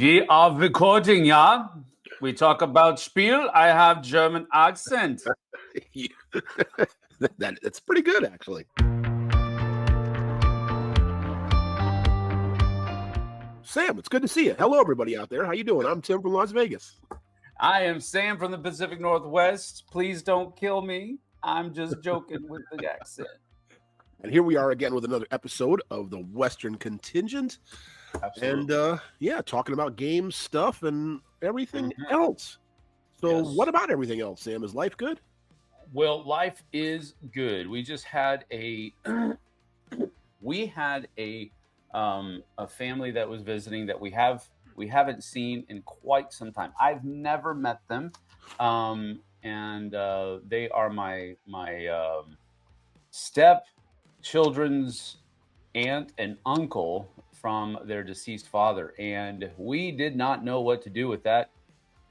We are recording, yeah? We talk about Spiel. I have German accent. That's pretty good, actually. Sam, it's good to see you. Hello, everybody out there. How you doing? I'm Tim from Las Vegas. I am Sam from the Pacific Northwest. Please don't kill me. I'm just joking with the accent. And here we are again with another episode of the Western Contingent. Absolutely. And talking about games, stuff, and everything else. So Yes. What about everything else, Sam? Is life good? Well, life is good. We just had a a family that was visiting that we haven't seen in quite some time. I've never met them, and they are my step children's aunt and uncle from their deceased father, and we did not know what to do with that.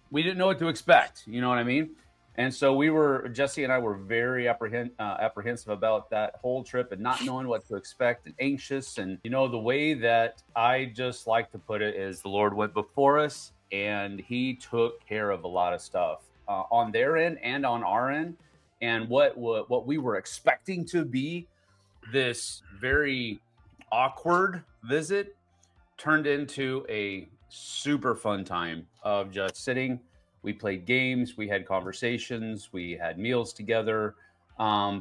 We didn't know what to expect. You know what I mean? And so Jesse and I were very apprehensive about that whole trip and not knowing what to expect and anxious. And, the way that I just like to put it is the Lord went before us and he took care of a lot of stuff on their end and on our end. And what we were expecting to be this very awkward visit turned into a super fun time of just sitting. We played games, we had conversations, we had meals together.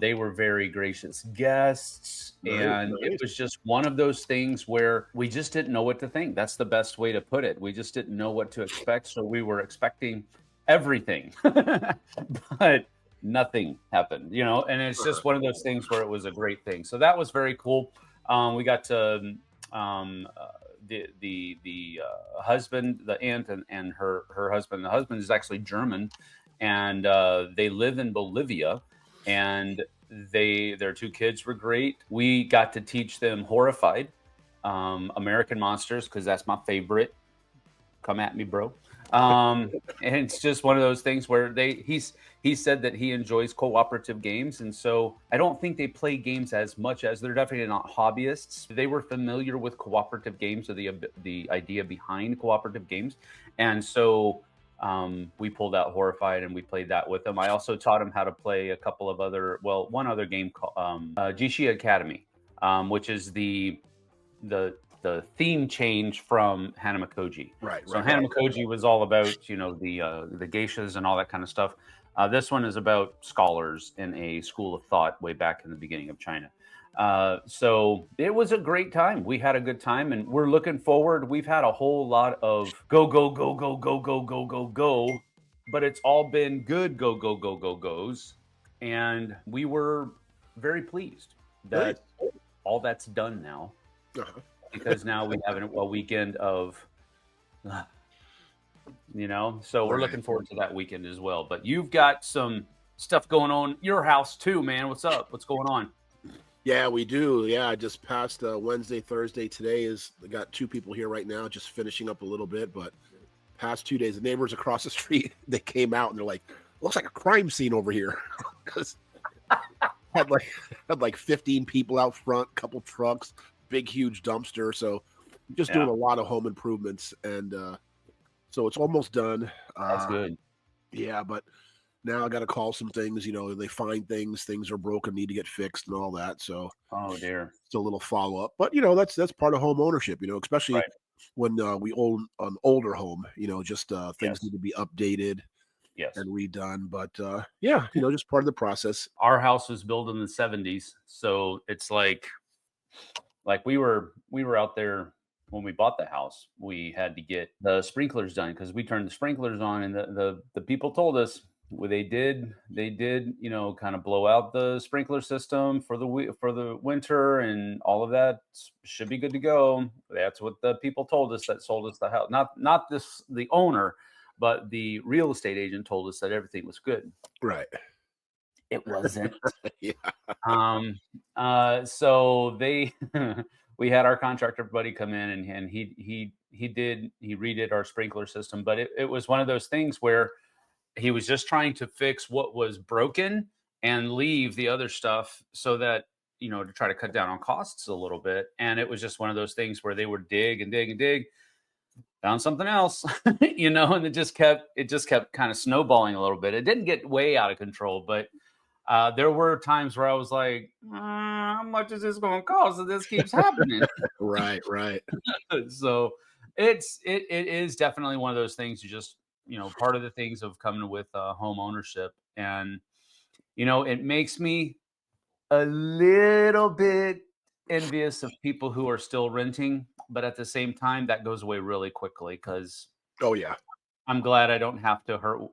They were very gracious guests. And it was just one of those things where we just didn't know what to think. That's the best way to put it. We just didn't know what to expect. So we were expecting everything, but nothing happened, and it's just one of those things where it was a great thing. So that was very cool. We got to the husband, the aunt, and her husband. The husband is actually German, and they live in Bolivia. And their two kids were great. We got to teach them Horrified, American Monsters, because that's my favorite. Come at me, bro. And it's just one of those things where he said that he enjoys cooperative games, and so I don't think they play games as much as they're definitely not hobbyists. They were familiar with cooperative games or the idea behind cooperative games, and so we pulled out Horrified and we played that with them. I also taught them how to play a couple of one other game called Jishi Academy, which is the theme change from Hanamakoji. Right. So Hanamakoji was all about, the geishas and all that kind of stuff. This one is about scholars in a school of thought way back in the beginning of China. So it was a great time. We had a good time, and we're looking forward. We've had a whole lot of go, but it's all been good goes. And we were very pleased that all that's done now. Because now we have a weekend of, so we're looking forward to that weekend as well. But you've got some stuff going on your house too, man. What's up? What's going on? Yeah, we do. Yeah, I just passed Wednesday, Thursday. Today I got two people here right now, just finishing up a little bit. But past 2 days, the neighbors across the street, they came out and they're like, looks like a crime scene over here. Because had like 15 people out front, couple trucks, big, huge dumpster. So just doing a lot of home improvements. And so it's almost done. That's good. Yeah, but now I got to call some things. They find things are broken, need to get fixed and all that. So, oh dear, it's a little follow up. But that's part of home ownership. Especially when we own an older home. Just things need to be updated. Yes. And redone. But just part of the process. Our house was built in the 70s, so it's like we were out there when we bought the house. We had to get the sprinklers done because we turned the sprinklers on, and the people told us they did kind of blow out the sprinkler system for the winter, and all of that should be good to go. That's what the people told us that sold us the house. Not the owner, but the real estate agent told us that everything was good. Right. It wasn't. Yeah. So we had our contractor buddy come in, and he redid our sprinkler system, but it was one of those things where he was just trying to fix what was broken and leave the other stuff so that, to try to cut down on costs a little bit. And it was just one of those things where they would dig and dig and dig. found something else, and it just kept kind of snowballing a little bit. It didn't get way out of control, but there were times where I was like, how much is this going to cost if this keeps happening? Right, right. So it is definitely one of those things. You just, part of the things of coming with home ownership, and it makes me a little bit envious of people who are still renting, but at the same time, that goes away really quickly because Oh yeah. I'm glad I don't have to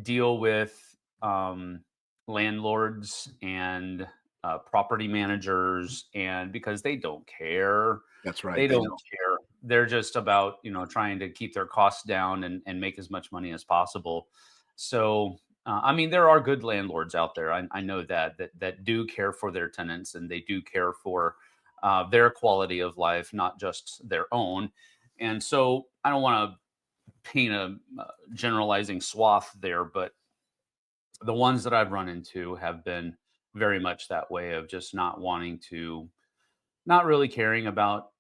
deal with landlords and property managers, and because they don't care, That's right. they They don't don't. care. They're just about trying to keep their costs down and make as much money as possible. So I mean, there are good landlords out there. I know that do care for their tenants, and they do care for their quality of life, not just their own. And so I don't want to paint a generalizing swath there, but the ones that I've run into have been very much that way of just not really caring about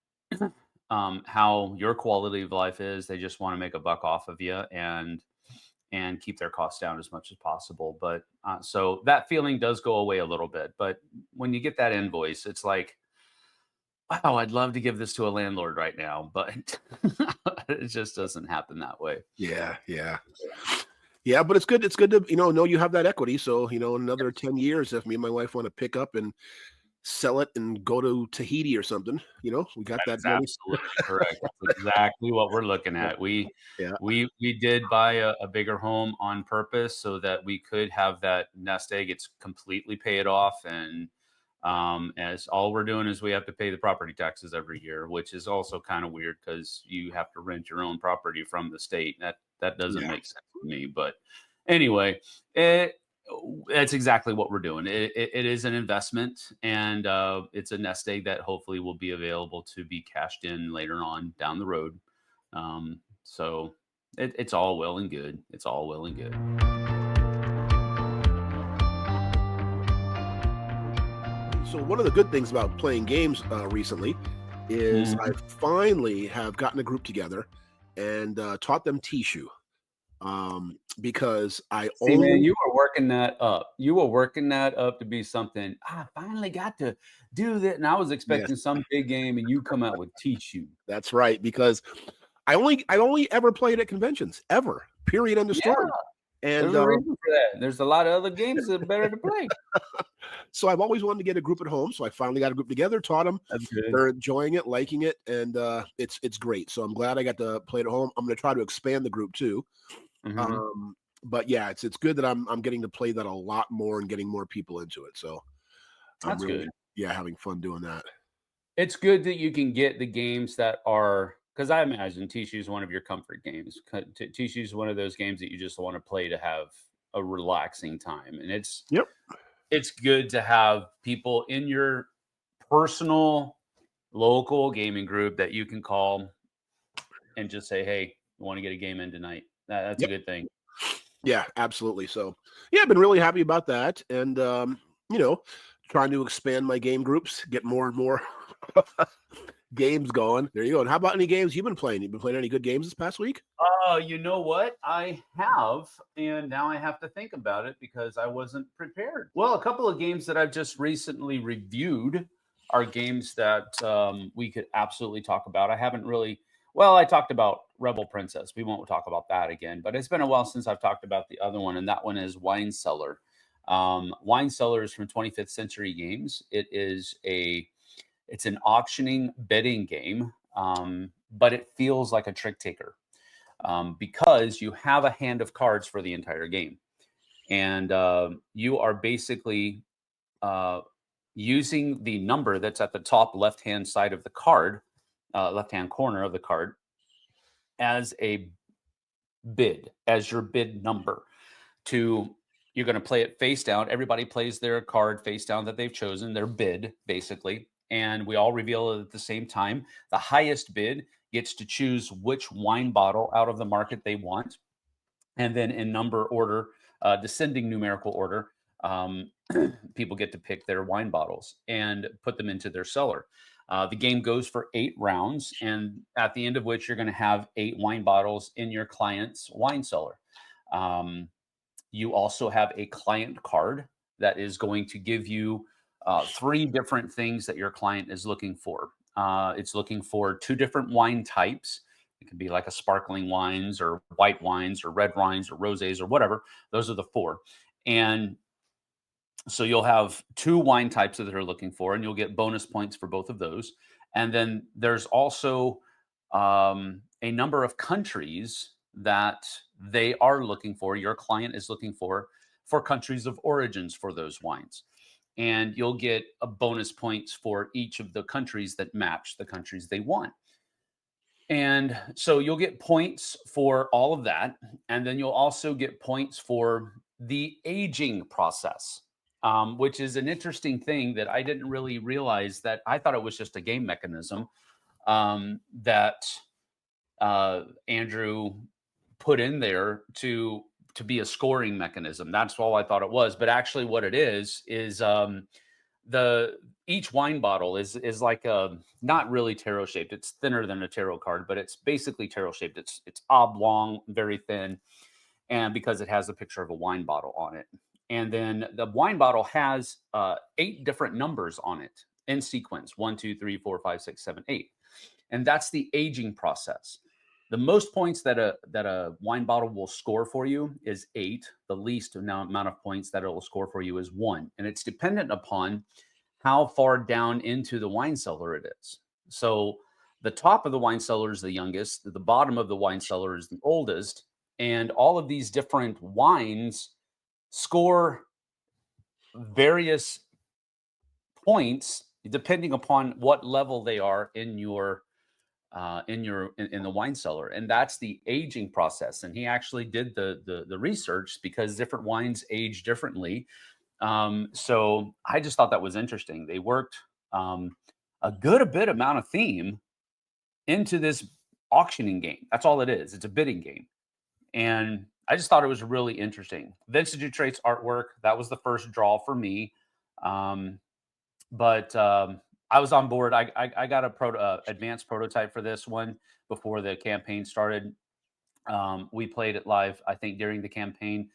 how your quality of life is. They just want to make a buck off of you and keep their costs down as much as possible. But so that feeling does go away a little bit. But when you get that invoice, it's like, wow, I'd love to give this to a landlord right now, but it just doesn't happen that way. Yeah, yeah. Yeah, but it's good. It's good to know you have that equity. So in another 10 years, if me and my wife want to pick up and sell it and go to Tahiti or something, we got That that is money. absolutely correct. That's exactly what we're looking Yeah, at. We yeah, we we did buy a bigger home on purpose so that we could have that nest egg. It's completely paid off, and as all we're doing is we have to pay the property taxes every year, which is also kind of weird because you have to rent your own property from the state. That doesn't yeah. make sense to me. But anyway, it, that's exactly what we're doing. It is an investment, and it's a nest egg that hopefully will be available to be cashed in later on down the road. So it's all well and good. It's all well and good. So one of the good things about playing games recently is I Mhm. finally have gotten a group together and taught them Tishu. Because I See, man, only you were working that up. You were working that up to be something. I finally got to do that, and I was yes, expecting some big game, and you come out with teach you. that's right. Because I only ever played at conventions ever. Period. End of Yeah, story. And there's a reason for that. There's a lot of other games that are better to play. so I've always wanted to get a group at home. So I finally got a group together, taught them. That's good. They're enjoying it, liking it, and it's great. So I'm glad I got to play it at home. I'm going to try to expand the group too. Mhm. Um, but yeah, it's good that I'm getting to play that a lot more and getting more people into it. So I'm That's really good. having fun doing that. It's good that you can get the games that are because I imagine Tishu is one of your comfort games. Tishu is one of those games that you just want to play to have a relaxing time, and Yep. it's good to have people in your personal local gaming group that you can call and just say, "Hey, you want to get a game in tonight?" That's a Yep. good thing. Yeah, absolutely. So yeah, I've been really happy about that. And you know, trying to expand my game groups, get more and more games going. There you go. And how about any games you've been playing? You've been playing any good games this past week? You know what? I have, and now I have to think about it because I wasn't prepared. Well, a couple of games that I've just recently reviewed are games that we could absolutely talk about. I haven't really, well, I talked about Rebel Princess. We won't talk about that again, but it's been a while since I've talked about the other one, and that one is Wine Cellar. Wine Cellar is from 25th Century Games. It's an auctioning betting game, but it feels like a trick taker because you have a hand of cards for the entire game, and you are basically uh, using the number that's at the top left hand side of the card, left hand corner of the card, as a bid, as your bid number. To You're going to play it face down. Everybody plays their card face down that they've chosen, their bid basically, and we all reveal it at the same time. The highest bid gets to choose which wine bottle out of the market they want, and then in number order, descending numerical order, um, people get to pick their wine bottles and put them into their cellar. The game goes for 8 rounds, and at the end of which you're going to have 8 wine bottles in your client's wine cellar. Um, you also have a client card that is going to give you 3 different things that your client is looking for. It's looking for 2 different wine types. It can be like a sparkling wines or white wines or red wines or rosés or whatever. Those are the 4. And so you'll have 2 wine types that they're looking for, and you'll get bonus points for both of those. And then there's also a number of countries that they are looking for. Your client is looking for countries of origins for those wines, and you'll get a bonus points for each of the countries that match the countries they want. And so you'll get points for all of that. And then you'll also get points for the aging process, which is an interesting thing that I didn't really realize. That I thought it was just a game mechanism that Andrew put in there to be a scoring mechanism. That's all I thought it was. But actually, what it is the each wine bottle is like a not really tarot shaped. It's thinner than a tarot card, but it's basically tarot shaped. It's oblong, very thin, and because it has a picture of a wine bottle on it. And then the wine bottle has 8 different numbers on it in sequence: 1, 2, 3, 4, 5, 6, 7, 8. And that's the aging process. The most points that a wine bottle will score for you is 8. The least amount of points that it will score for you is 1. And it's dependent upon how far down into the wine cellar it is. So the top of the wine cellar is the youngest, the bottom of the wine cellar is the oldest, and all of these different wines score various points depending upon what level they are in the wine cellar. And that's the aging process. And he actually did the research because different wines age differently. So I just thought that was interesting. They worked a bit amount of theme into this auctioning game. That's all it is. It's a bidding game. And I just thought it was really interesting. Vintage Traits artwork, that was the first draw for me. But I was on board. I got a advanced prototype for this one before the campaign started. We played it live, I think, during the campaign,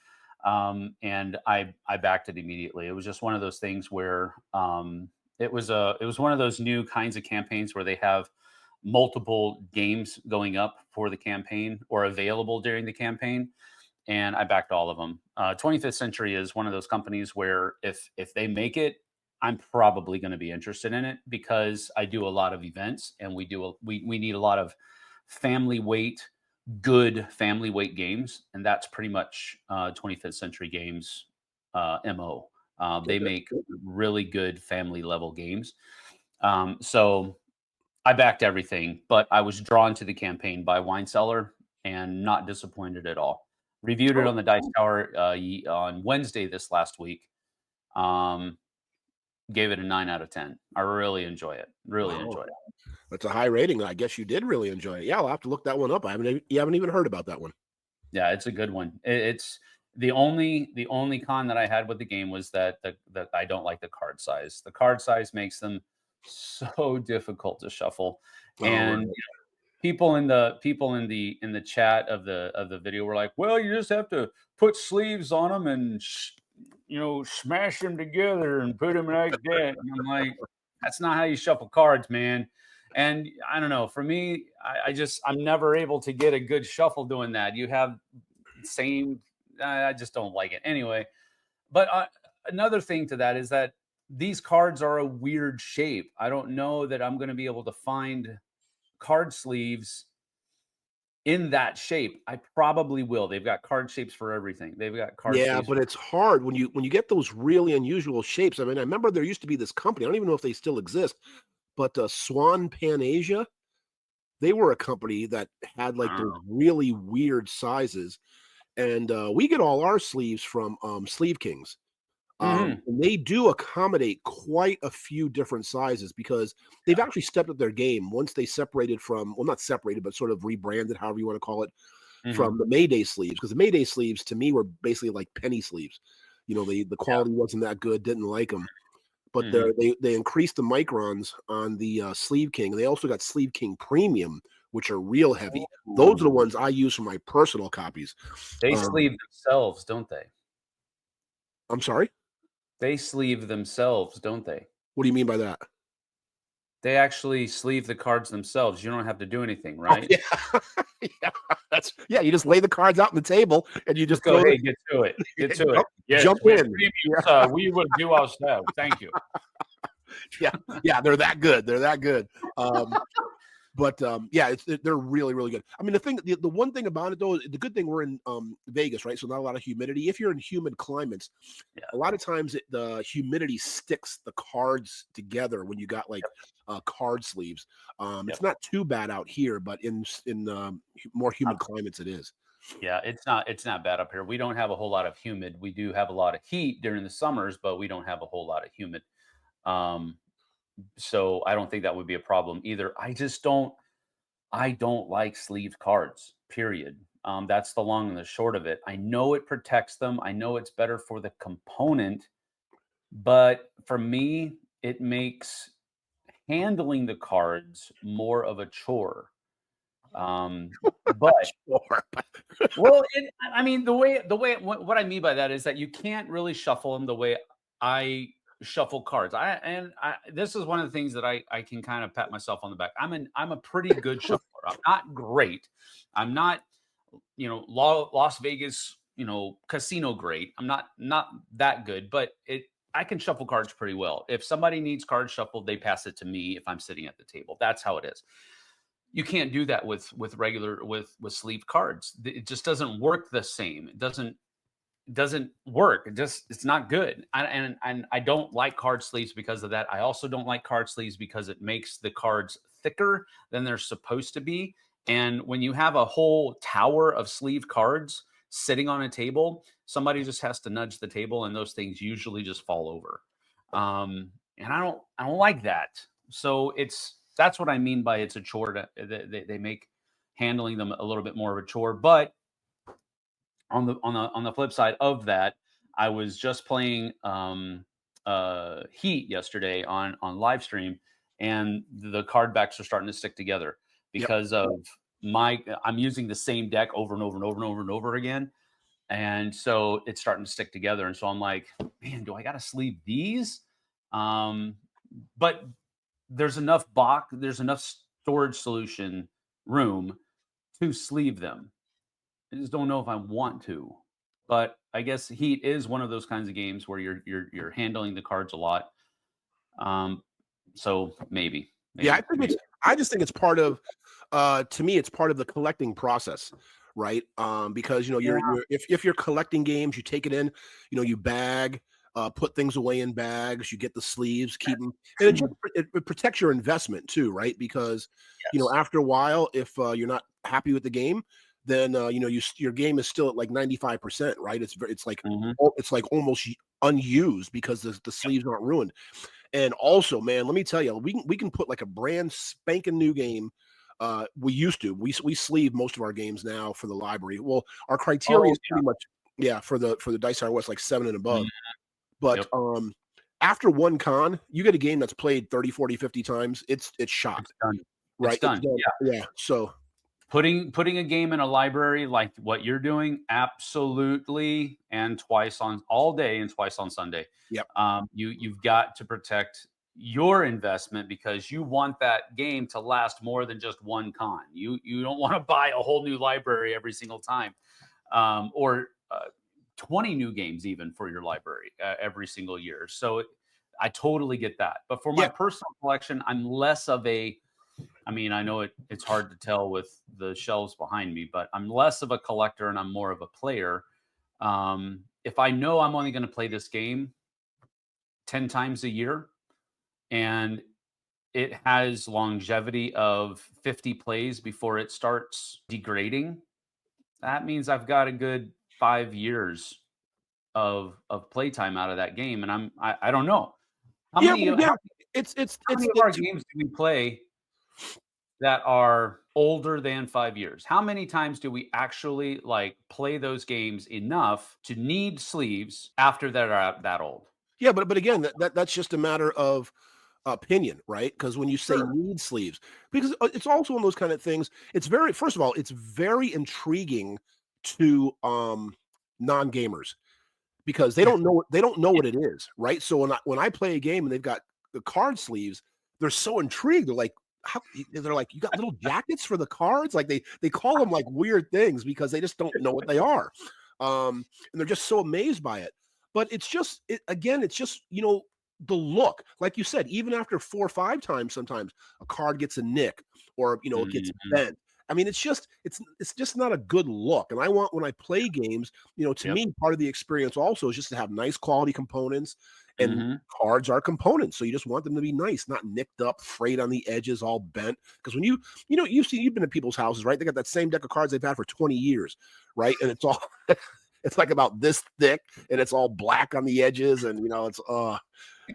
and I backed it immediately. It was just one of those things where it was one of those new kinds of campaigns where they have multiple games going up for the campaign or available during the campaign, and I backed all of them. 25th Century is one of those companies where if they make it, I'm probably going to be interested in it because I do a lot of events, and we need a lot of good family weight games, and that's pretty much 25th Century Games MO. They make really good family level games. So I backed everything, but I was drawn to the campaign by Wine Cellar and not disappointed at all. Reviewed it on the Dice Tower on Wednesday this last week. Gave it a 9 out of 10. I really enjoy it. Enjoyed it. That's a high rating. I guess you did really enjoy it. Yeah, I'll have to look that one up. You haven't even heard about that one. Yeah, it's a good one. It's the only con that I had with the game was that I don't like the card size. The card size makes them so difficult to shuffle. And right. People in the chat of the video were like, "Well, you just have to put sleeves on them and smash them together and put them like that." And I'm like, "That's not how you shuffle cards, man." And I don't know. For me, I'm never able to get a good shuffle doing that. You have same. I just don't like it anyway. But another thing to that is that these cards are a weird shape. I don't know that I'm going to be able to find card sleeves in that shape. I probably will. They've got card shapes for everything. They've got card shapes. But it's hard when you get those really unusual shapes. I mean, I remember there used to be this company. I don't even know if they still exist, but Swan Pan Asia, they were a company that had like those really weird sizes. And we get all our sleeves from Sleeve Kings. And they do accommodate quite a few different sizes because they've actually stepped up their game once they separated from, well, not separated, but sort of rebranded, however you want to call it, from the Mayday sleeves. Because the Mayday sleeves to me were basically like penny sleeves. The quality wasn't that good, didn't like them. but they increased the microns on the Sleeve King. They also got Sleeve King Premium, which are real heavy. Those are the ones I use for my personal copies. They sleeve themselves, don't they? I'm sorry? They sleeve themselves, don't they? What do you mean by that? They actually sleeve the cards themselves. You don't have to do anything, Oh, right? yeah, you just lay the cards out on the table and you just go, throw hey, get to it. Get to it. Yes, jump with in. premiums, we will do ourselves. Thank you. Yeah, they're that good. They're that good. But yeah, they're really, really good. I mean, the one thing about it though, the good thing we're in Vegas, right? So not a lot of humidity. If you're in humid climates, a lot of times the humidity sticks the cards together when you got like card sleeves. It's not too bad out here, but in more humid climates, it is. Yeah, it's not bad up here. We don't have a whole lot of humid. We do have a lot of heat during the summers, but we don't have a whole lot of humid. So I don't think that would be a problem either. I don't like sleeved cards, period. That's the long and the short of it. I know it protects them. I know it's better for the component, but for me, it makes handling the cards more of a chore. But well, I mean, what I mean by that is that you can't really shuffle them the way I shuffle cards. This is one of the things that I can kind of pat myself on the back. I'm a pretty good shuffler. I'm not great. I'm not, Las Vegas, casino great. I'm not that good, but I can shuffle cards pretty well. If somebody needs cards shuffled, they pass it to me if I'm sitting at the table. That's how it is. You can't do that with regular with sleeve cards. It just doesn't work the same. It doesn't work. It's not good. And I don't like card sleeves because of that. I also don't like card sleeves because it makes the cards thicker than they're supposed to be. And when you have a whole tower of sleeve cards sitting on a table, somebody just has to nudge the table, and those things usually just fall over. And I don't like that. So that's what I mean by it's a chore. They make handling them a little bit more of a chore. But on the flip side of that, I was just playing Heat yesterday on live stream, and the card backs are starting to stick together because of I'm using the same deck over and over and over and over and over again. And so it's starting to stick together. And so I'm like, man, do I got to sleeve these? But there's enough storage solution room to sleeve them. I just don't know if I want to. But I guess Heat is one of those kinds of games where you're handling the cards a lot. So maybe. Yeah, I just think it's part of to me it's part of the collecting process, right? Because you're if you're collecting games, you take it in, you bag, put things away in bags, you get the sleeves, keep them, and it protects your investment too, right? Because after a while, if you're not happy with the game, then your game is still at like 95%, right? It's like it's like almost unused because the sleeves aren't ruined. And also, man, let me tell you, we can put like a brand spanking new game. We used to we sleeve most of our games now for the library. Well, our criteria is pretty much for the Dice Tower West like 7 and above. But after one con, you get a game that's played 30, 40, 50 times. It's shot. It's done. Right. It's done. Yeah. So putting a game in a library like what you're doing, absolutely, and twice on all day and twice on Sunday. Yep. You've got to protect your investment because you want that game to last more than just one con. You don't want to buy a whole new library every single time, or 20 new games even for your library every single year. So I totally get that. But for my personal collection, I'm less of a I mean, I know it's hard to tell with the shelves behind me, but I'm less of a collector and I'm more of a player. If I know I'm only going to play this game 10 times a year and it has longevity of 50 plays before it starts degrading, that means I've got a good 5 years of playtime out of that game. And I don't know. How many of our games do we play that are older than 5 years? How many times do we actually like play those games enough to need sleeves after they're that old? Yeah, but again, that's just a matter of opinion, right? Because when you say Sure. need sleeves, because it's also one of those kind of things. It's very, first of all, it's very intriguing to non gamers because they don't know Yeah. what it is, right? So when I play a game and they've got the card sleeves, they're so intrigued. They're like, how? They're like, you got little jackets for the cards? Like they call them like weird things because they just don't know what they are, and they're just so amazed by it. But it's just again, it's just the look, like you said, even after 4 or 5 times, sometimes a card gets a nick or it gets Mhm. bent. I mean, it's just not a good look. And I want when I play games, to Yep. me, part of the experience also is just to have nice quality components, and Mhm. cards are components. So you just want them to be nice, not nicked up, frayed on the edges, all bent. Because when you've been to people's houses, right? They got that same deck of cards they've had for 20 years, right? And it's all it's like about this thick and it's all black on the edges, and it's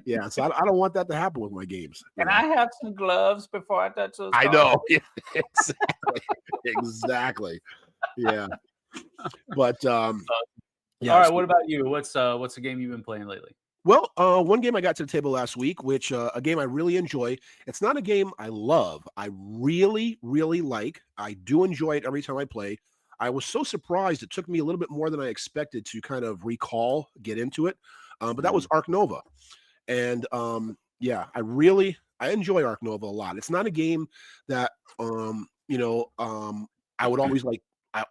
yeah. So I don't want that to happen with my games. Can I have some gloves before I touch those I cards? know. Yeah, exactly. Exactly. Yeah. But All yeah. right, what about you? What's a game you've been playing lately? Well, one game I got to the table last week, which a game I really enjoy. It's not a game I love. I really, really like. I do enjoy it every time I play. I was so surprised it took me a little bit more than I expected to kind of get into it. But that was Mhm. Ark Nova, and yeah, I enjoy Ark Nova a lot. It's not a game that I would always like.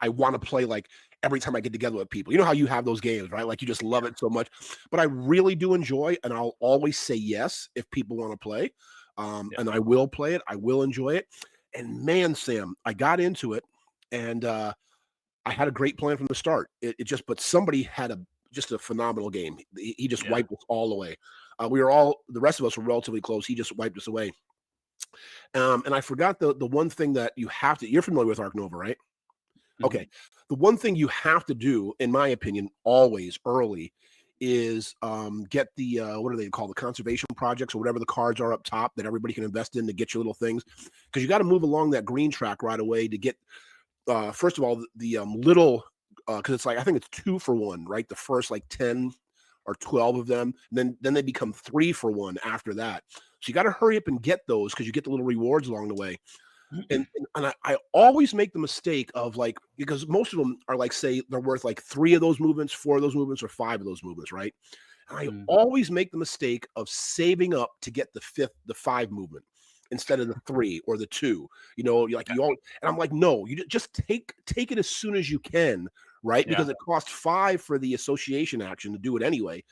I want to play like every time I get together with people. You know how you have those games, right? Like you just love it so much. But I really do enjoy, and I'll always say yes if people want to play. Yeah. And I will play it. I will enjoy it. And man, Sam, I got into it, and I had a great plan from the start. But somebody had just a phenomenal game. He just Yeah. wiped us all away. The rest of us were relatively close. He just wiped us away. And I forgot the one thing that you're familiar with Ark Nova, right? Okay. Mhm. The one thing you have to do, in my opinion, always early is get the what are they called, the conservation projects or whatever the cards are up top that everybody can invest in to get your little things, because you got to move along that green track right away to get first of all the little because it's like I think it's 2 for 1, right? The first like 10 or 12 of them, and then they become 3 for 1 after that. So you got to hurry up and get those because you get the little rewards along the way. And I always make the mistake of like, because most of them are like, say they're worth like 3 of those movements, 4 of those movements, or 5 of those movements, right? And I Mhm. always make the mistake of saving up to get the 5 movement instead of the 3 or the 2. You're like and I'm like, no, just take it as soon as you can, right? Yeah. Because it costs 5 for the association action to do it anyway.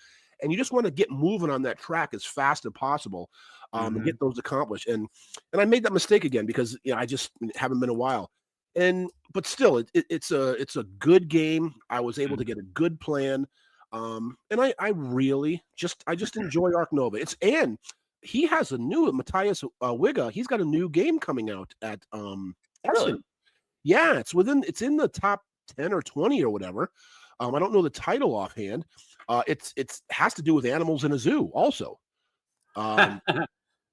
And you just want to get moving on that track as fast as possible, and Mhm. get those accomplished. And I made that mistake again because I just haven't been a while. But still, it's a good game. I was able to Mhm. get a good plan, and I just enjoy Ark Nova. And he has a new Matthias Wigga. He's got a new game coming out at Really? Essen. Yeah, it's in the top 10 or 20 or whatever. I don't know the title offhand. It's has to do with animals in a zoo also. Um,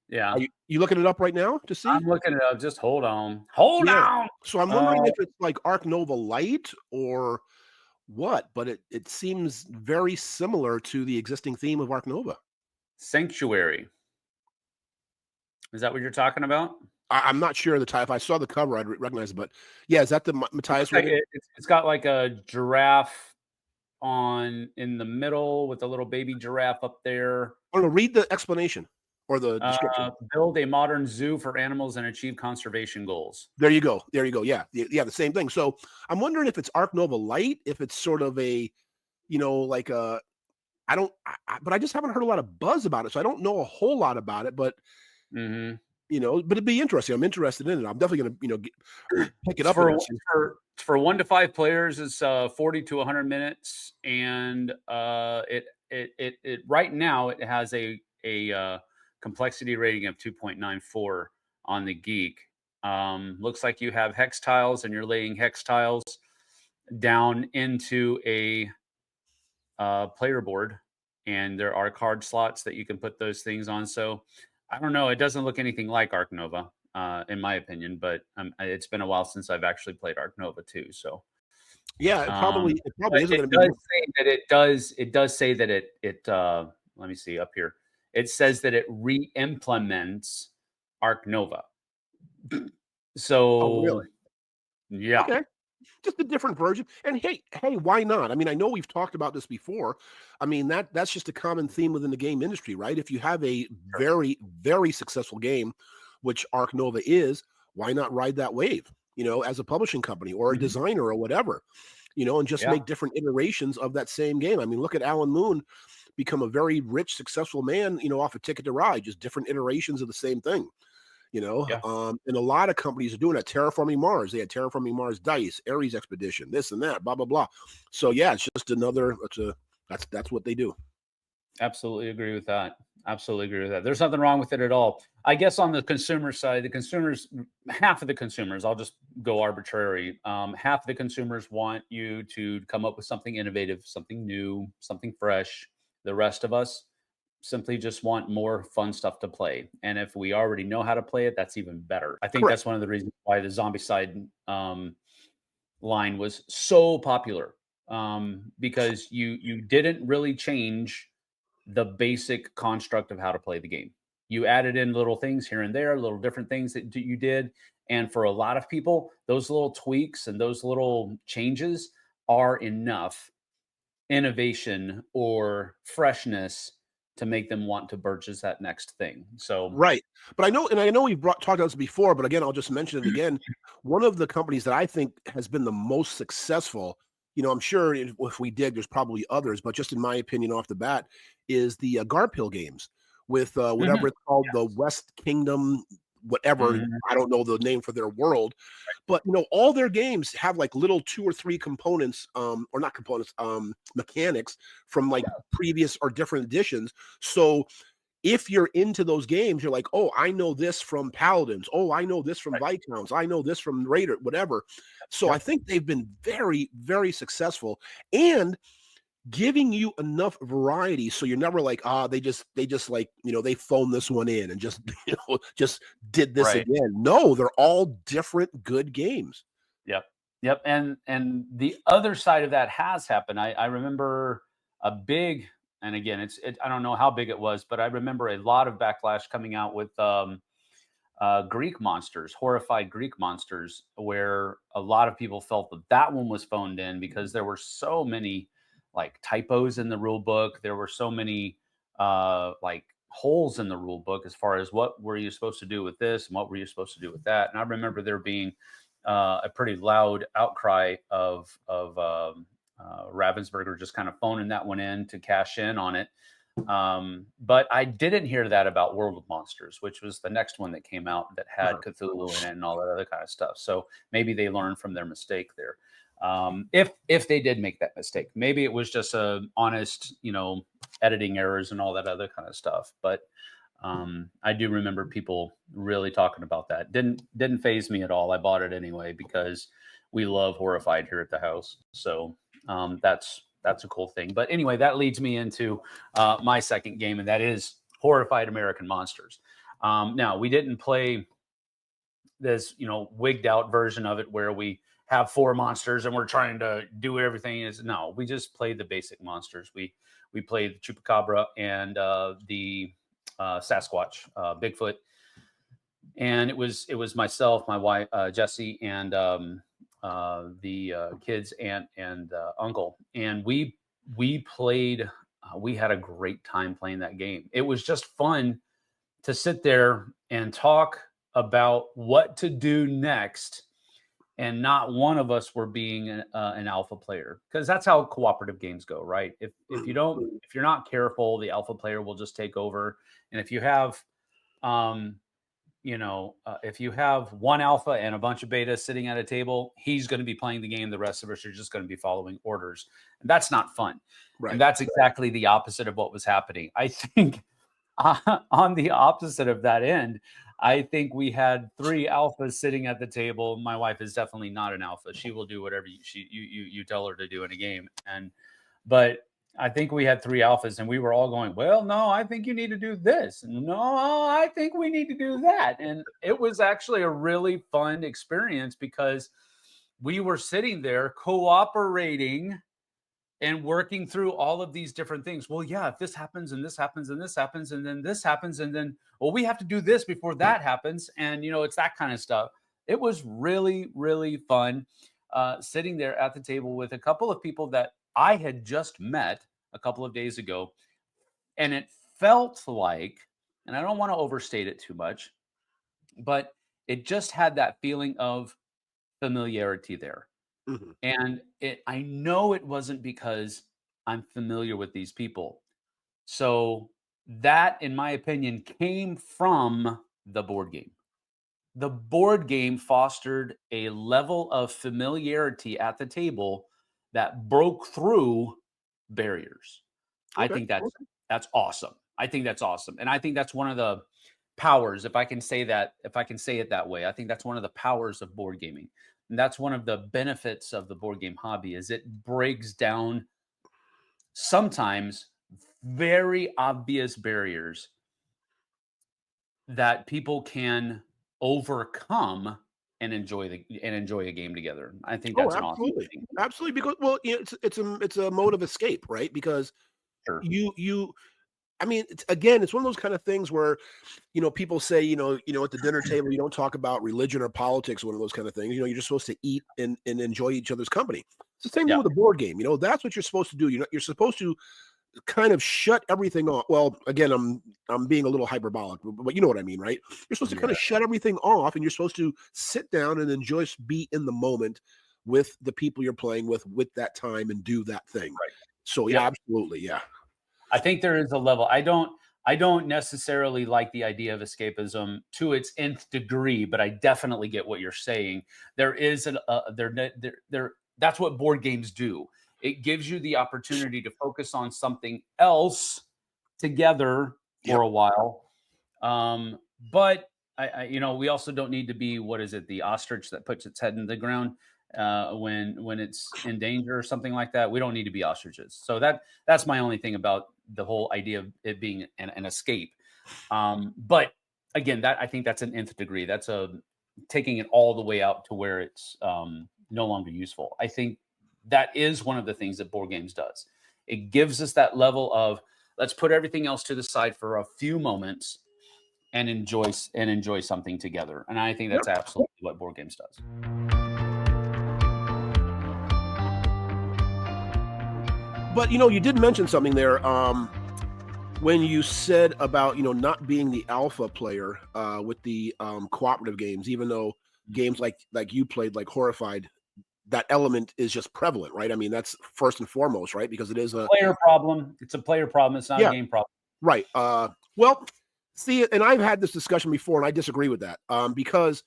Yeah. are you looking it up right now to I'm see? looking it up. Just hold on. Hold Yeah. on. So I'm Uh, wondering if it's like Arc Nova Light or what, but it seems very similar to the existing theme of Arc Nova. Sanctuary. Is that what you're talking about? I'm not sure of the type. If I saw the cover, I'd recognize it. But yeah, is that the It Matthias looks like Wiggin? it's got like a giraffe on in the middle with a little baby giraffe up there. Oh no, read the explanation or the description. Build a modern zoo for animals and achieve conservation goals. There you go. There you go. Yeah, yeah, the same thing. So I'm wondering if it's Arc Nova Light, if it's sort of a, like a. I don't, but I just haven't heard a lot of buzz about it, so I don't know a whole lot about it. But Mhm. but it'd be interesting. I'm interested in it. I'm definitely gonna, pick it It's up for eventually. it's for it's for 1 to 5 players. It's 40 to 100 minutes, and it right now it has a complexity rating of 2.94 on the Geek. Looks like you have hex tiles, and you're laying hex tiles down into a player board, and there are card slots that you can put those things on. So I don't know. It doesn't look anything like Arc Nova, in my opinion, but it's been a while since I've actually played Arc Nova too. So, Yeah, um, it probably but isn't it going to be. does say that it does say that it let me see up here. It says that it re-implements Arc Nova. Oh, really? So yeah, Okay. Just a different version. And hey, why not? I mean, I know we've talked about this before. I mean, that's just a common theme within the game industry, right? If you have a very, very successful game, which Arc Nova is, why not ride that wave, as a publishing company or a Mhm. designer or whatever, and just Yeah, make different iterations of that same game. I mean, look at Alan Moon become a very rich, successful man, off a Ticket to Ride, just different iterations of the same thing. yeah. And a lot of companies are doing that. Terraforming Mars, they had Terraforming Mars Dice, Ares Expedition, this and that, blah blah blah. So yeah, it's just another. That's what they do. Absolutely agree with that. Absolutely agree with that. There's nothing wrong with it at all. I guess on the consumer side, the consumers, half of the consumers, I'll just go arbitrary. Half of the consumers want you to come up with something innovative, something new, something fresh. The rest of us simply just want more fun stuff to play. And if we already know how to play it, that's even better. I think Correct. that's one of the reasons why the zombie side line was so popular, because you didn't really change the basic construct of how to play the game. You added in little things here and there, little different things that you did. And for a lot of people, those little tweaks and those little changes are enough innovation or freshness to make them want to purchase that next thing. So, Right. But I know we've talked about this before, but again, I'll just mention it again. One of the companies that I think has been the most successful, I'm sure if we did, there's probably others, but just in my opinion, off the bat, is the Garphill games with whatever mhm, it's called, the yes. West Kingdom, whatever. Mhm, I don't know the name for their world, but all their games have like little two or three components, or not components, mechanics from like yeah, previous or different editions. So if you're into those games, you're like, oh, I know this from Paladins. Oh, I know this from right. Viscounts. I know this from Raider, whatever. So I Yep, think they've been very, very successful and giving you enough variety. So you're never like, they just like, they phoned this one in and just, just did this right. again. No, they're all different good games. Yep. Yep. And the other side of that has happened. I remember a big, and again, I don't know how big it was, but I remember a lot of backlash coming out with Greek monsters, horrified Greek monsters, where a lot of people felt that that one was phoned in because there were so many like typos in the rule book. There were so many like holes in the rule book as far as what were you supposed to do with this and what were you supposed to do with that. And I remember there being a pretty loud outcry of Ravensburger just kind of phoning that one in to cash in on it. But I didn't hear that about World of Monsters, which was the next one that came out that had Uh-huh. Cthulhu in it and all that other kind of stuff. So maybe they learned from their mistake there. If they did make that mistake, maybe it was just a honest, editing errors and all that other kind of stuff. But I do remember people really talking about that. Didn't phase me at all. I bought it anyway because we love Horrified here at the house. So that's a cool thing. But anyway, that leads me into my second game, and that is Horrified American Monsters. Now we didn't play this wigged out version of it where we have four monsters and we're trying to do everything. Is no, we just played the basic monsters. We played the Chupacabra and the Sasquatch, Bigfoot, and it was myself, my wife Jesse, and the kids, aunt and uncle, and we played. We had a great time playing that game. It was just fun to sit there and talk about what to do next, and not one of us were being an alpha player, because that's how cooperative games go, right? If you're not careful, the alpha player will just take over. And if you have um, if you have one alpha and a bunch of betas sitting at a table, he's going to be playing the game. The rest of us are just going to be following orders. And that's not fun. And Right. that's exactly the opposite of what was happening. I think on the opposite of that end, I think we had three alphas sitting at the table. My wife is definitely not an alpha. She will do whatever you tell her to do in a game. But I think we had three alphas and we were all going, well, no, I think you need to do this. No, I think we need to do that. And it was actually a really fun experience because we were sitting there cooperating and working through all of these different things. Well, yeah, if this happens and this happens and this happens and then this happens and then, well, we have to do this before that happens. And, it's that kind of stuff. It was really, really fun sitting there at the table with a couple of people that I had just met a couple of days ago. And it felt like, and I don't want to overstate it too much, but it just had that feeling of familiarity there. Mhm. And I know it wasn't because I'm familiar with these people. So that, in my opinion, came from the board game. The board game fostered a level of familiarity at the table that broke through barriers. I Okay. think that's awesome. I think that's awesome. And I think that's one of the powers, if I can say that, if I can say it that way. I think that's one of the powers of board gaming. And that's one of the benefits of the board game hobby is it breaks down sometimes very obvious barriers that people can overcome and enjoy a game together. I think Oh, that's an awesome absolutely. thing. Absolutely. Because, well, it's a mode of escape, right? Because Sure. you I mean, it's one of those kind of things where, people say, at the dinner table, you don't talk about religion or politics, one of those kind of things. You're just supposed to eat and enjoy each other's company. It's the same thing Yeah. with a board game. That's what you're supposed to do. You're supposed to kind of shut everything off. Well, again, I'm being a little hyperbolic, but you know what I mean, right? You're supposed to Yeah. kind of shut everything off, and you're supposed to sit down and enjoy, be in the moment with the people you're playing with that time and do that thing. Right. So yeah, Yep. absolutely, yeah. I think there is a level. I don't necessarily like the idea of escapism to its nth degree, but I definitely get what you're saying. There is there that's what board games do. It gives you the opportunity to focus on something else together for Yep. a while. But we also don't need to be, what is it, the ostrich that puts its head in the ground when it's in danger or something like that. We don't need to be ostriches. So that's my only thing about the whole idea of it being an escape. But again, that I think that's an nth degree. That's a taking it all the way out to where it's no longer useful. I think that is one of the things that board games does. It gives us that level of let's put everything else to the side for a few moments and enjoy something together. And I think Yep. that's absolutely what board games does. But you did mention something there. When you said about not being the alpha player with the cooperative games, even though games like you played, like Horrified, that element is just prevalent, right? I mean, that's first and foremost, right? Because it is a Player problem. It's a player problem. It's not a yeah, game problem. right. Well, see, and I've had this discussion before, and I disagree with that because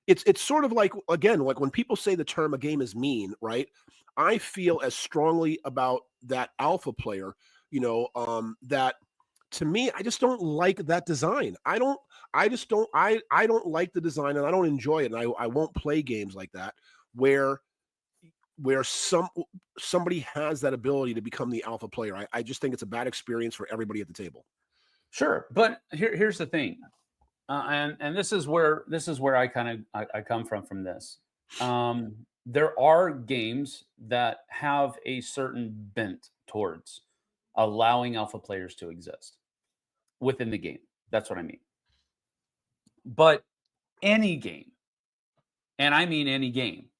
it's sort of like, again, like when people say the term "a game is mean," right? I feel as strongly about that alpha player, that to me, I just don't like that design. I don't like the design, and I don't enjoy it, and I won't play games like that where somebody has that ability to become the alpha player. I just think it's a bad experience for everybody at the table. Sure, but here's the thing, and this is where I come from this. There are games that have a certain bent towards allowing alpha players to exist within the game. That's what I mean. But any game, and I mean any game,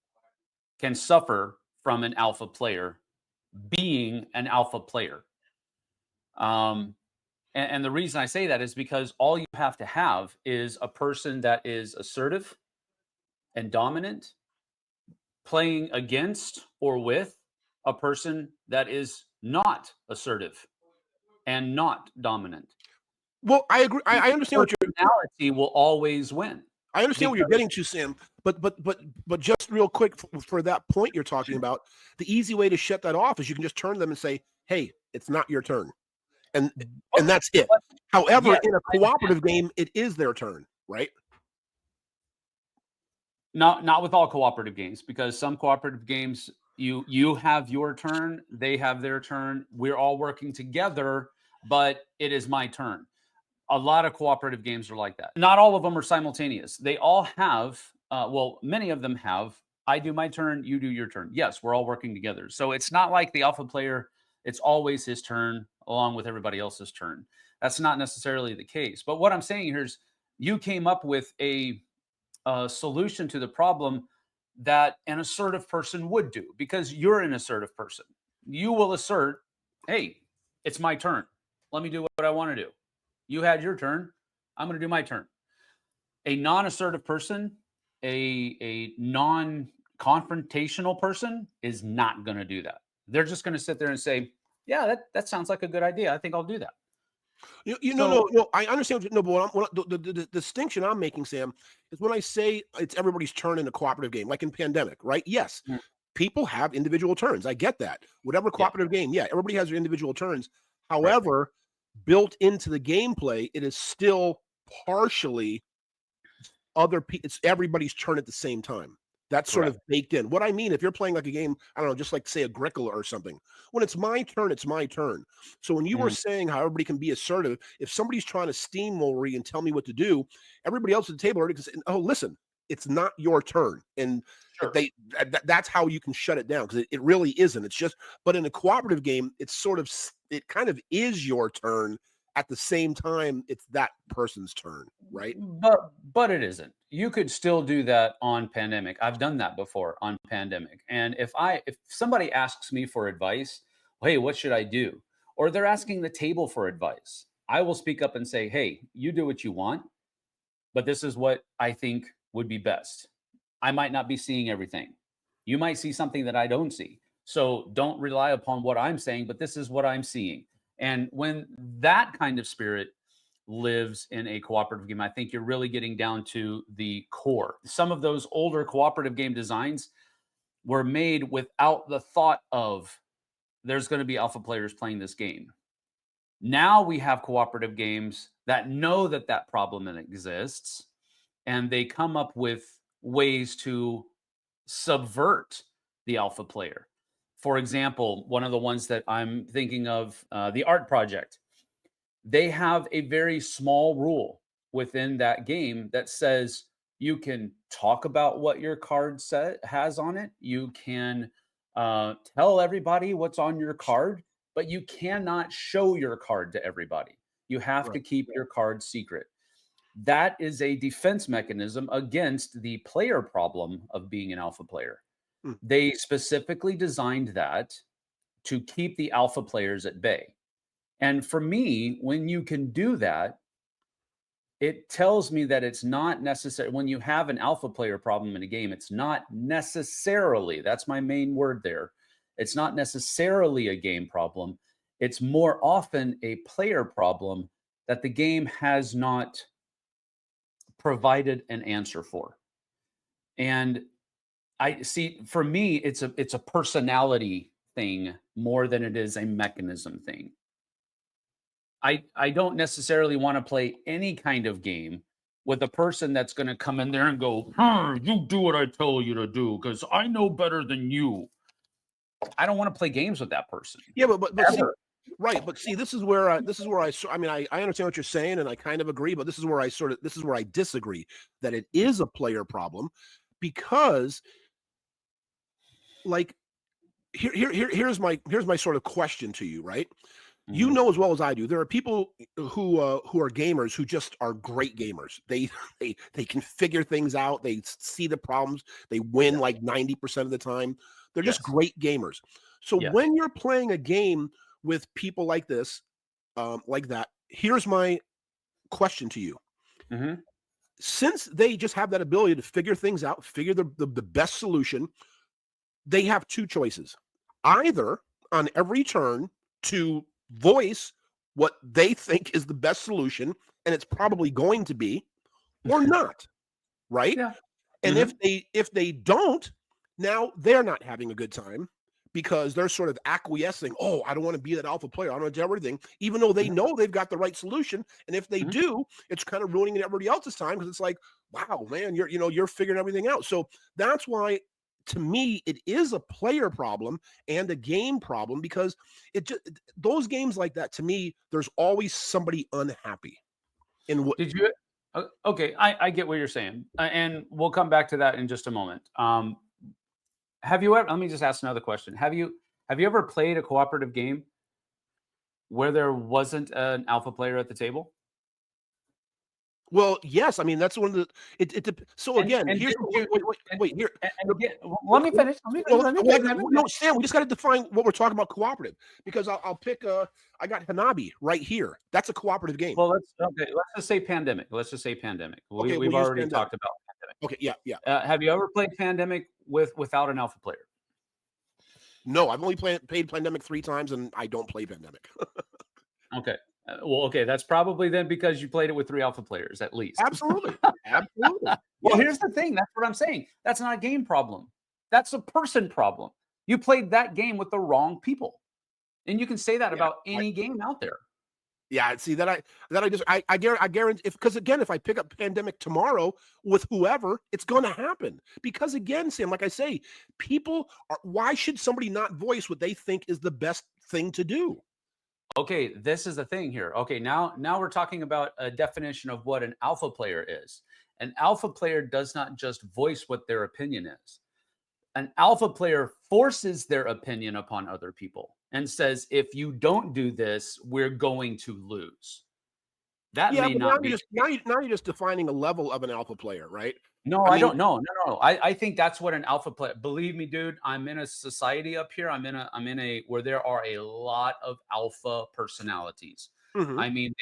can suffer from an alpha player being an alpha player. Um, and the reason I say that is because all you have to have is a person that is assertive and dominant playing against or with a person that is not assertive and not dominant. Well, I agree. The I understand what you're. personality will always win I understand what you're because getting to, Sam. But just real quick for that point you're talking about, the easy way to shut that off is you can just turn to them and say, "Hey, it's not your turn," and okay, that's it. but However, yes, in a I understand. cooperative game, it is their turn, right? Not with all cooperative games, because some cooperative games you have your turn, they have their turn. We're all working together, but it is my turn. A lot of cooperative games are like that. Not all of them are simultaneous. They all have, well, many of them have I do my turn, you do your turn. Yes, we're all working together. So it's not like the alpha player, it's always his turn along with everybody else's turn. That's not necessarily the case. But what I'm saying here is you came up with a solution to the problem that an assertive person would do because you're an assertive person. You will assert, hey, it's my turn. Let me do what I want to do. You had your turn. I'm going to do my turn. A non-assertive person, a non-confrontational person is not going to do that. They're just going to sit there and say, "Yeah, that sounds like a good idea. I think I'll do that." So, No. I understand. No, but the distinction I'm making, Sam, is when I say it's everybody's turn in a cooperative game, like in Pandemic, right? Yes, mm, people have individual turns. I get that. Whatever yeah, cooperative game, yeah, everybody has their individual turns. right, However, built into the gameplay, it is still partially other people. It's everybody's turn at the same time. That's sort correct. of baked in. What I mean, if you're playing like a game, I don't know, just like say a Agricola or something, when it's my turn, it's my turn. So when you were Mm, saying how everybody can be assertive, if somebody's trying to steamroll me and tell me what to do, everybody else at the table already can say, "Oh, listen, it's not your turn," and sure. that's how you can shut it down because it really isn't. It's just, but in a cooperative game, it's sort of it kind of is your turn at the same time it's that person's turn, right? But it isn't. You could still do that on Pandemic. I've done that before on Pandemic. And if somebody asks me for advice, hey, what should I do? Or they're asking the table for advice, I will speak up and say, hey, you do what you want, but this is what I think would be best. I might not be seeing everything. You might see something that I don't see. So don't rely upon what I'm saying, but this is what I'm seeing. And when that kind of spirit lives in a cooperative game, I think you're really getting down to the core. Some of those older cooperative game designs were made without the thought of there's going to be alpha players playing this game. Now we have cooperative games that know that that problem exists and they come up with ways to subvert the alpha player. For example, one of the ones that I'm thinking of, the art project, they have a very small rule within that game that says you can talk about what your card set has on it. You can tell everybody what's on your card, but you cannot show your card to everybody. You have to Right. keep your card secret. That is a defense mechanism against the player problem of being an alpha player. Mm. They specifically designed that to keep the alpha players at bay. And for me, when you can do that, it tells me that it's not necessary. When you have an alpha player problem in a game, it's not necessarily, that's my main word there. It's not necessarily a game problem. It's more often a player problem that the game has not provided an answer for. And I see, for me, it's a personality thing more than it is a mechanism thing. I don't necessarily want to play any kind of game with a person that's going to come in there and go, you do what I tell you to do because I know better than you. I don't want to play games with that person Yeah, but see, ever. right, but see, this is where I mean, I understand what you're saying, and I kind of agree, but this is where I disagree that it is a player problem because, like, here's my sort of question to you, right? You Mhm. know as well as I do, there are people who are gamers who just are great gamers. They they can figure things out. They see the problems. They win Yeah. like 90% of the time. They're just Yes. great gamers. So Yes. when you're playing a game with people like this, like that, here's my question to you: Hmm. since they just have that ability to figure things out, figure the best solution, they have two choices: either on every turn to voice what they think is the best solution, and it's probably going to be, or not, right? Yeah. And Hmm. if they don't, now they're not having a good time because they're sort of acquiescing. Oh, I don't want to be that alpha player. I don't want to do everything, even though they know they've got the right solution. And if they Hmm. do, it's kind of ruining everybody else's time because it's like, wow, man, you're figuring everything out. So that's why, to me, it is a player problem and a game problem because it just those games like that, to me, there's always somebody unhappy in what. Did you? Okay, I get what you're saying, and we'll come back to that in just a moment. have you ever? Let me just ask another question. Have you ever played a cooperative game where there wasn't an alpha player at the table? Well, yes. I mean, that's one of the. So again, And here's didn't you? wait here. And again, let me finish. Let me Well, finish. Let me well, finish. Let me no, finish. Sam, we just got to define what we're talking about cooperative, because I'll pick. I got Hanabi right here. That's a cooperative game. Well, let's just say pandemic. Let's just say pandemic. Okay, We've we'll use already pandemic. talked about pandemic. Okay, yeah, yeah. Have you ever played pandemic without an alpha player? No, I've only played pandemic 3 times, and I don't play pandemic. Okay. Well, okay. That's probably then because you played it with 3 alpha players at least. Absolutely, absolutely. Well, Yes. here's the thing. That's what I'm saying. That's not a game problem. That's a person problem. You played that game with the wrong people. And you can say that Yeah, about any game out there. Yeah, see I guarantee, because again, if I pick up pandemic tomorrow with whoever, it's going to happen. Because again, Sam, like I say, why should somebody not voice what they think is the best thing to do? Okay, this is the thing here. Okay, now we're talking about a definition of what an alpha player is. An alpha player does not just voice what their opinion is. An alpha player forces their opinion upon other people and says, if you don't do this, we're going to lose. That Yeah, may but now not you're be. just now you're just defining a level of an alpha player, right? No, I I mean, don't. No. I think that's what an alpha player. Believe me, dude. I'm in a society up here. I'm in a where there are a lot of alpha personalities. mhm. I mean,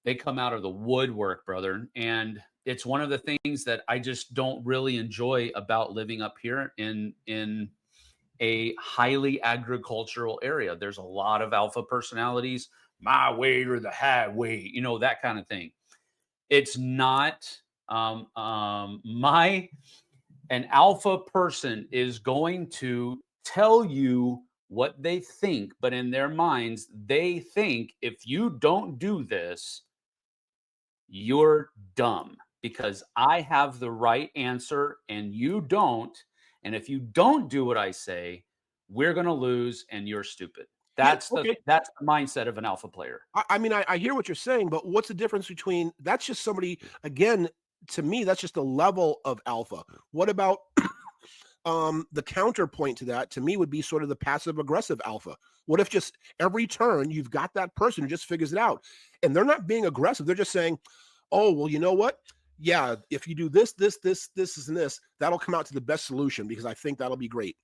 they come out of the woodwork, brother. And it's one of the things that I just don't really enjoy about living up here in a highly agricultural area. There's a lot of alpha personalities, my way or the highway, that kind of thing. It's not my an alpha person is going to tell you what they think, but in their minds, they think if you don't do this, you're dumb because I have the right answer and you don't. And if you don't do what I say, we're going to lose and you're stupid. Yeah, That's the okay. that's the mindset of an alpha player. I mean, I hear what you're saying, but what's the difference between that's just somebody, again, to me, that's just a level of alpha. What about the counterpoint to that, to me, would be sort of the passive aggressive alpha? What if just every turn you've got that person who just figures it out, and they're not being aggressive, they're just saying, oh, well, you know what? Yeah, if you do this, and this, that'll come out to the best solution because I think that'll be great.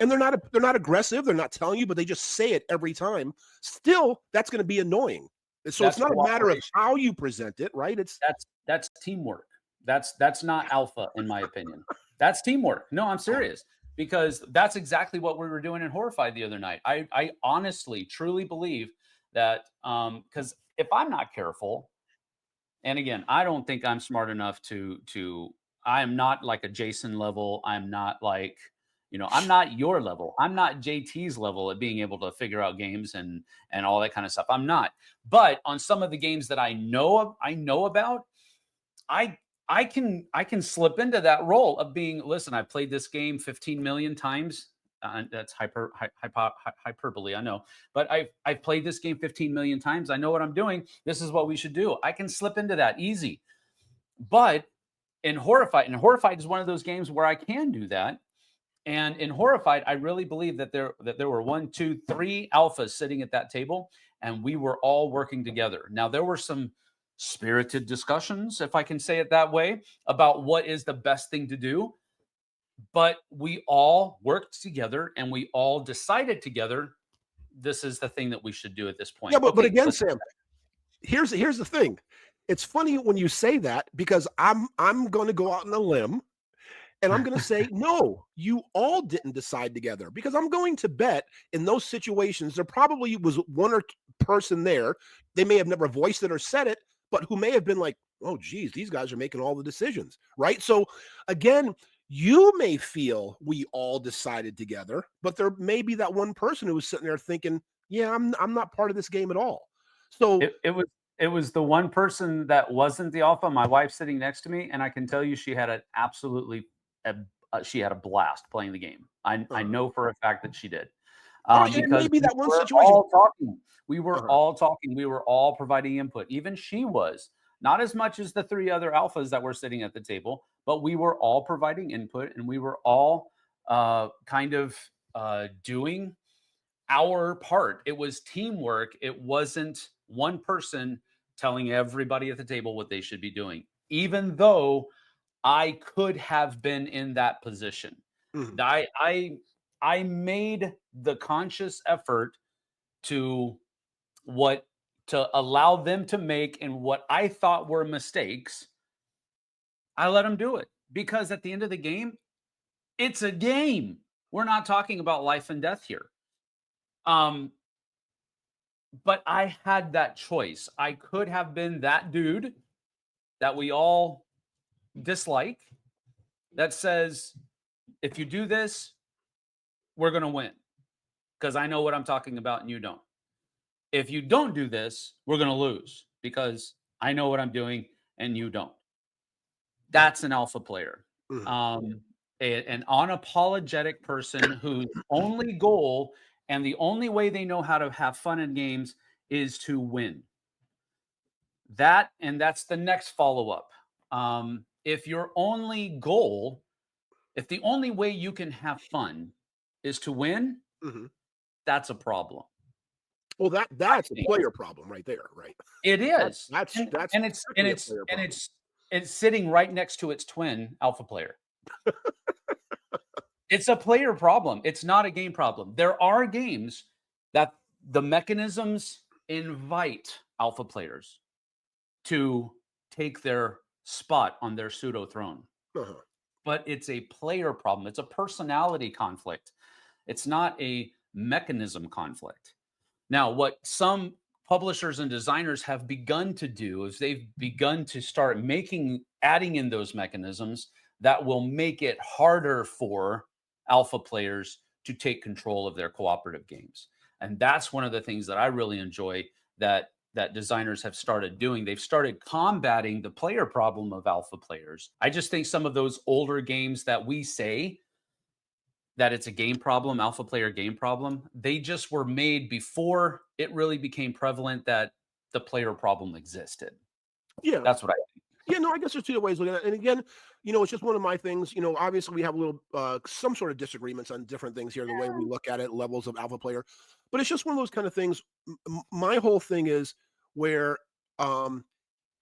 And they're not aggressive, they're not telling you, but they just say it every time. Still, that's going to be annoying. So it's That's not a matter of cooperation. how you present it, right? It's That's teamwork. That's not alpha in my opinion. That's teamwork. No, I'm serious because that's exactly what we were doing in Horrified the other night. I honestly truly believe that because if I'm not careful, and again, I don't think I'm smart enough to I am not like a Jason level. I'm not like, I'm not your level. I'm not JT's level at being able to figure out games and all that kind of stuff. I'm not. But on some of the games that I know about, I I can slip into that role of being, listen, I played this game 15 million times. That's hyperbole, I know, but I've played this game 15 million times. I know what I'm doing. This is what we should do. I can slip into that easy. But in Horrified is one of those games where I can do that. And in Horrified, I really believe that there were 1, 2, 3 alphas sitting at that table, and we were all working together. Now there were some spirited discussions, if I can say it that way, about what is the best thing to do. But we all worked together and we all decided together this is the thing that we should do at this point. yeah, but Okay, again, let's Sam, here's the thing. It's funny when you say that because I'm going to go out on a limb and I'm going to say, no, you all didn't decide together, because I'm going to bet in those situations, there probably was one or person there. They may have never voiced it or said it, but who may have been like, oh, geez, these guys are making all the decisions. Right. So again, you may feel we all decided together, but there may be that one person who was sitting there thinking, yeah, I'm not part of this game at all. So it was the one person that wasn't the alpha, my wife sitting next to me, and I can tell you she had she had a blast playing the game. I know for a fact that she did. all right, it may Because be we that one were situation. all talking. We were Uh-huh. all talking. We were all providing input. Even she was. Not as much as the 3 other alphas that were sitting at the table, but we were all providing input and we were all kind of doing our part. It was teamwork. It wasn't one person telling everybody at the table what they should be doing, even though I could have been in that position. Mhm. I made the conscious effort to what to allow them to make and what I thought were mistakes. I let them do it because at the end of the game, it's a game. We're not talking about life and death here. Um, but I had that choice. I could have been that dude that we all dislike that says, if you do this, we're going to win because I know what I'm talking about and you don't. If you don't do this, we're going to lose because I know what I'm doing and you don't. That's an alpha player. Mhm. Um, an unapologetic person whose only goal and the only way they know how to have fun in games is to win. That's the next follow up. If your only goal, if the only way you can have fun is to win, Mhm. that's a problem. Well, I that's a think player problem right there, right? it is, That's and definitely a player problem. it's sitting right next to its twin alpha player. It's a player problem. It's not a game problem. There are games that the mechanisms invite alpha players to take their spot on their pseudo throne. Uh-huh. But it's a player problem. It's a personality conflict. It's not a mechanism conflict. Now, what some publishers and designers have begun to do is they've begun to start adding in those mechanisms that will make it harder for alpha players to take control of their cooperative games. And that's one of the things that I really enjoy that designers have started doing. They've started combating the player problem of alpha players. I just think some of those older games that we say that it's a game problem, alpha player game problem, they just were made before it really became prevalent that the player problem existed. Yeah. That's what I think. Yeah, no, I guess there's two ways looking at it. And again, it's just one of my things. Obviously we have a little some sort of disagreements on different things here, the way we look at it, levels of alpha player. But it's just one of those kind of things. My whole thing is where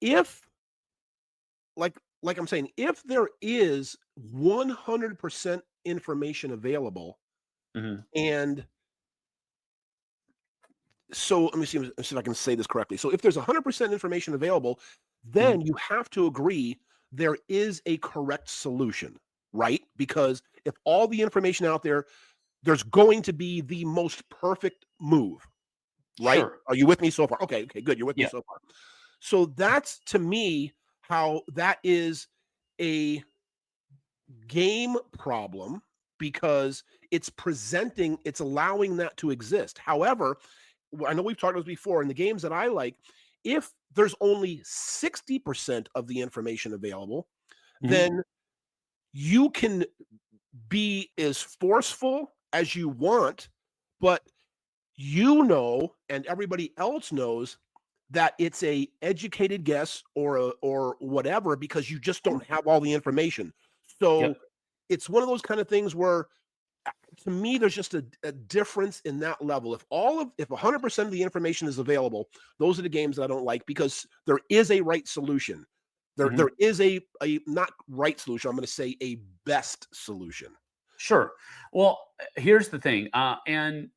if like I'm saying, if there is 100% information available, Mhm. and so let me see if I can say this correctly. So if there's 100% information available, then Mhm. you have to agree there is a correct solution, right? Because if all the information out there, there's going to be the most perfect move, right? Sure. Are you with me so far? Okay, good. You're with me Yeah. so far. So that's to me how that is a game problem, because it's allowing that to exist. However, I know we've talked about this before in the games that I like, if there's only 60% of the information available, Mhm. then you can be as forceful as you want, but and everybody else knows that it's a educated guess or whatever, because you just don't have all the information. So Yep. it's one of those kind of things where, to me, there's just a difference in that level. If 100% of the information is available, those are the games that I don't like, because there is a right solution. There Mhm. is a not right solution. I'm going to say a best solution. Sure. Well, here's the thing, and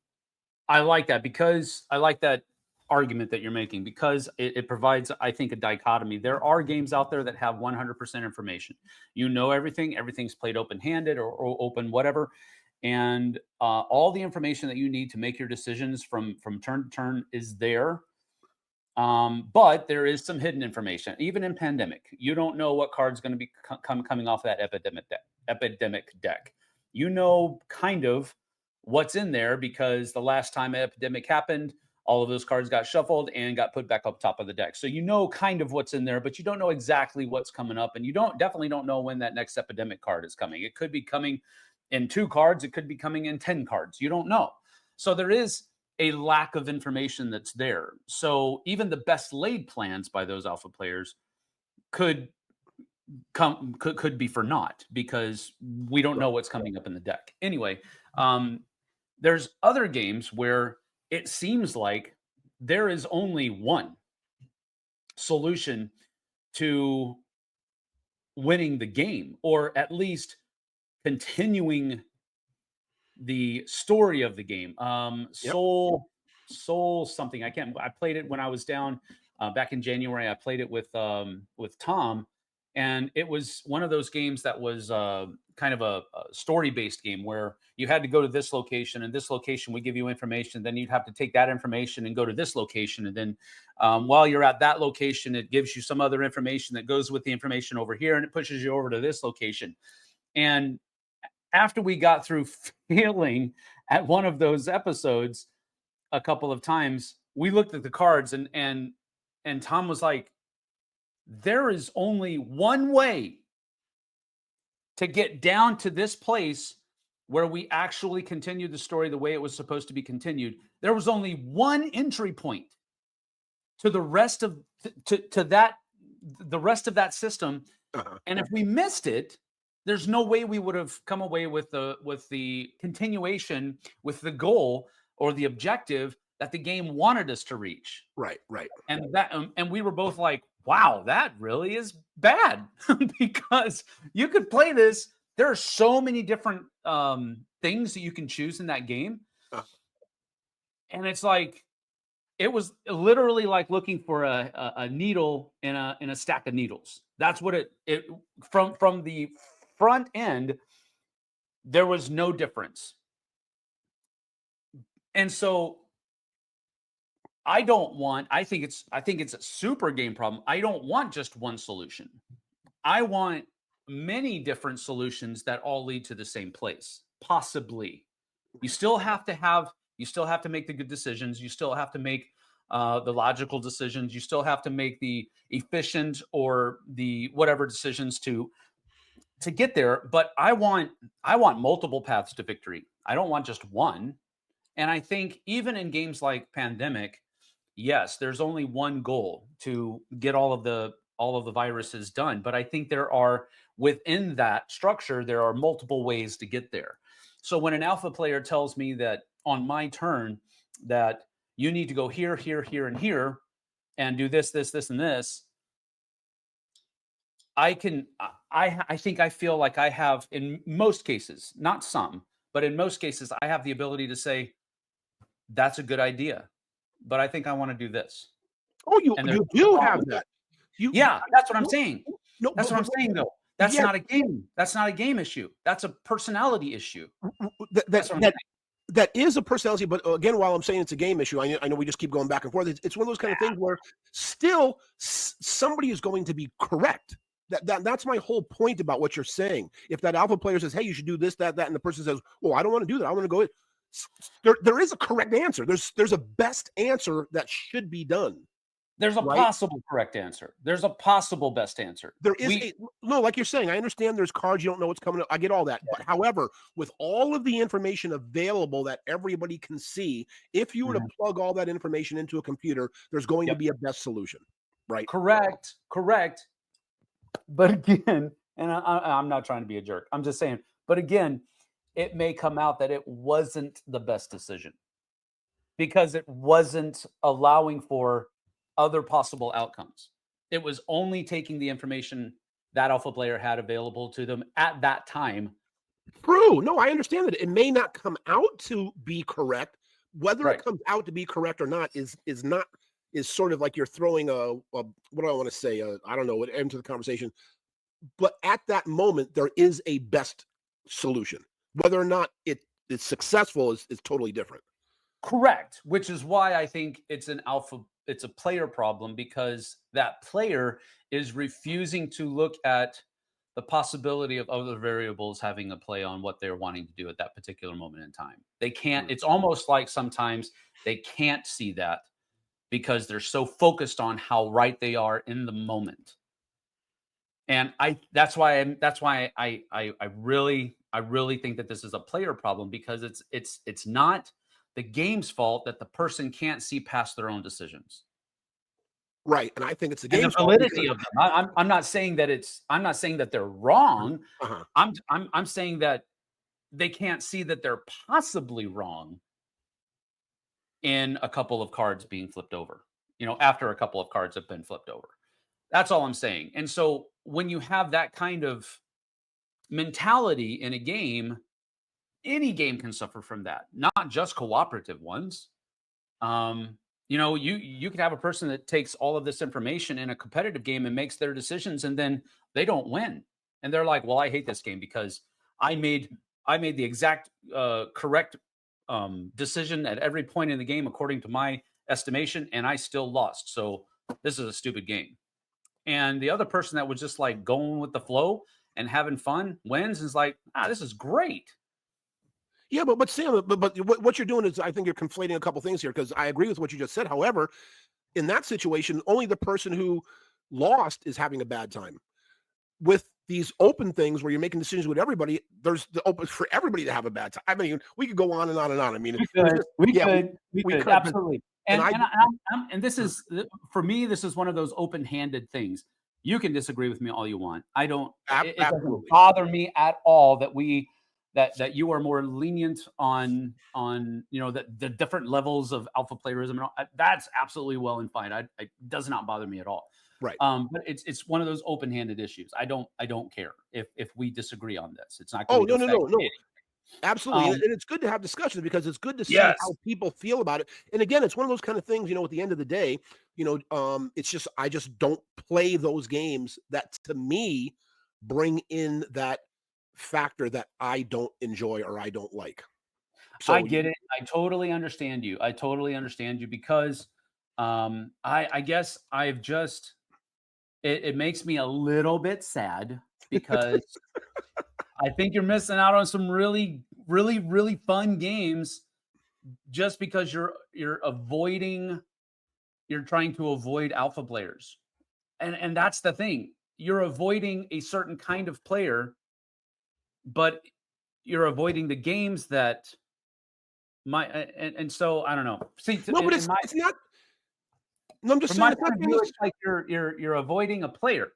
I like that because I like that argument that you're making because it provides, I think, a dichotomy. There are games out there that have 100% information. You know everything. Everything's played open-handed or open whatever, and all the information that you need to make your decisions from turn to turn is there. But there is some hidden information. Even in Pandemic, you don't know what card's going to be coming off that epidemic deck. You know kind of what's in there because the last time Epidemic happened, all of those cards got shuffled and got put back up top of the deck. So you know kind of what's in there, but you don't know exactly what's coming up, and you definitely don't know when that next Epidemic card is coming. It could be coming in 2 cards, it could be coming in 10 cards. You don't know. So there is a lack of information that's there. So even the best laid plans by those alpha players could could be for naught because we don't know what's coming up in the deck. Anyway, there's other games where it seems like there is only one solution to winning the game, or at least continuing the story of the game. Yep. Soul something. I played it when I was down back in January. I played it with Tom, and it was one of those games that was kind of a story based game where you had to go to this location, and this location would give you information. Then you'd have to take that information and go to this location, and then while you're at that location, it gives you some other information that goes with the information over here, and it pushes you over to this location. And after we got through failing at one of those episodes a couple of times, we looked at the cards, and Tom was like, there is only one way to get down to this place where we actually continued the story the way it was supposed to be continued. There was only one entry point to the rest of the rest of that system. And if we missed it, there's no way we would have come away with the continuation, with the goal or the objective that the game wanted us to reach. Right. And we were both like, wow, that really is bad because you could play this. There are so many different things that you can choose in that game. And it's like, it was literally like looking for a needle in a stack of needles. That's what it from the front end, there was no difference. And so I think it's a super game problem. I don't want just one solution. I want many different solutions that all lead to the same place. Possibly. You still have to make the good decisions. You still have to make the logical decisions. You still have to make the efficient or the whatever decisions to get there. But I want multiple paths to victory. I don't want just one. And I think even in games like Pandemic, yes, there's only one goal to get all of the viruses done. But I think there are, within that structure, there are multiple ways to get there. So when an alpha player tells me that on my turn that you need to go here, here, here, and here, and do this, this, this, and this, I think I feel like I have, in most cases, not some, but in most cases, I have the ability to say, that's a good idea, but I think I want to do this. Oh, you do have that. Yeah, that's what I'm saying. No, that's what I'm saying, though. That's not a game. That's not a game issue. That's a personality issue. That is a personality, but again, while I'm saying it's a game issue, I know we just keep going back and forth. It's one of those kind of things where still somebody is going to be correct. That's my whole point about what you're saying. If that alpha player says, "Hey, you should do this, that," and the person says, "Well, I don't want to do that. I want to go," there is a correct answer. There's a best answer that should be done. There's a possible correct answer. There's a possible best answer. There is no, like you're saying, I understand there's cards, you don't know what's coming up. I get all that. Yeah. But however, with all of the information available that everybody can see, if you were to plug all that information into a computer, there's going to be a best solution, right? Correct. But again, and I'm not trying to be a jerk. I'm just saying, but again, it may come out that it wasn't the best decision because it wasn't allowing for other possible outcomes. It was only taking the information that alpha player had available to them at that time. True. No, I understand that it may not come out to be correct. Whether it comes out to be correct or not is sort of like you're throwing what do I want to say? I don't know, into the conversation. But at that moment, there is a best solution. Whether or not it is successful is totally different. Correct. Which is why I think it's a player problem, because that player is refusing to look at the possibility of other variables having a play on what they're wanting to do at that particular moment in time. They can't, it's almost like sometimes they can't see that because they're so focused on how right they are in the moment. And that's why I really think that this is a player problem, because it's not the game's fault that the person can't see past their own decisions. Right, and I think it's the and the game's fault validity because of them. I'm not saying that I'm not saying that they're wrong. uh-huh. I'm saying that they can't see that they're possibly wrong in a couple of cards being flipped over. After a couple of cards have been flipped over. That's all I'm saying. And so when you have that kind of mentality in a game, any game can suffer from that, not just cooperative ones. You could have a person that takes all of this information in a competitive game and makes their decisions, and then they don't win, and they're like, "Well, I hate this game because I made the exact correct decision at every point in the game according to my estimation, and I still lost. So this is a stupid game." And the other person that was just like going with the flow and having fun wins and is like, this is great. Yeah, but Sam, but what you're doing is, I think you're conflating a couple things here, because I agree with what you just said. However, in that situation, only the person who lost is having a bad time. With these open things where you're making decisions with everybody, there's the open for everybody to have a bad time. I mean, we could go on and on and on. I mean, We could absolutely. And And this is, for me, this is one of those open-handed things. You can disagree with me all you want. I don't. It doesn't absolutely bother me at all that you are more lenient on the different levels of alpha playerism and all. That's absolutely well and fine. It does not bother me at all. right. But it's one of those open-handed issues. I don't care if we disagree on this. It's not Oh, going to affect no. me. Absolutely. And it's good to have discussions, because it's good to see Yes. how people feel about it. And again, it's one of those kind of things, at the end of the day, it's just, I just don't play those games that, to me, bring in that factor that I don't enjoy or I don't like. So I get it. I totally understand you. Because I guess I've just it makes me a little bit sad because I think you're missing out on some really, really, really fun games just because you're trying to avoid alpha players. And that's the thing. You're avoiding a certain kind of player, but you're avoiding the games that and so I don't know. See, no, but in it's not. No, I'm just from saying my it's not point of view, being. it's like you're avoiding a player.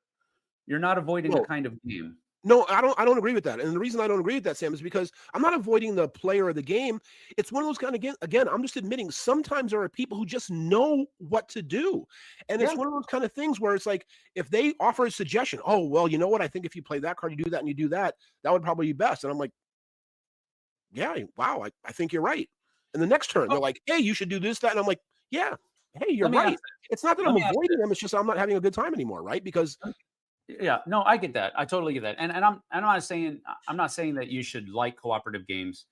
You're not avoiding a No, kind of game. no, I don't agree with that. And the reason I don't agree with that, Sam, is because I'm not avoiding the player or the game. It's one of those kind of, again, I'm just admitting sometimes there are people who just know what to do. And it's Yeah. one of those kind of things where it's like, if they offer a suggestion, oh, well, you know what? I think if you play that card, you do that and you do that, that would probably be best. And I'm like, yeah, wow, I think you're right. And the next turn, they're Oh, like, hey, you should do this, that. And I'm like, yeah, hey, you're let me ask right. It's not that let I'm me ask avoiding this. them. It's just I'm not having a good time anymore, right? Because Yeah, no, I get that. I totally get that. And I'm not saying that you should like cooperative games,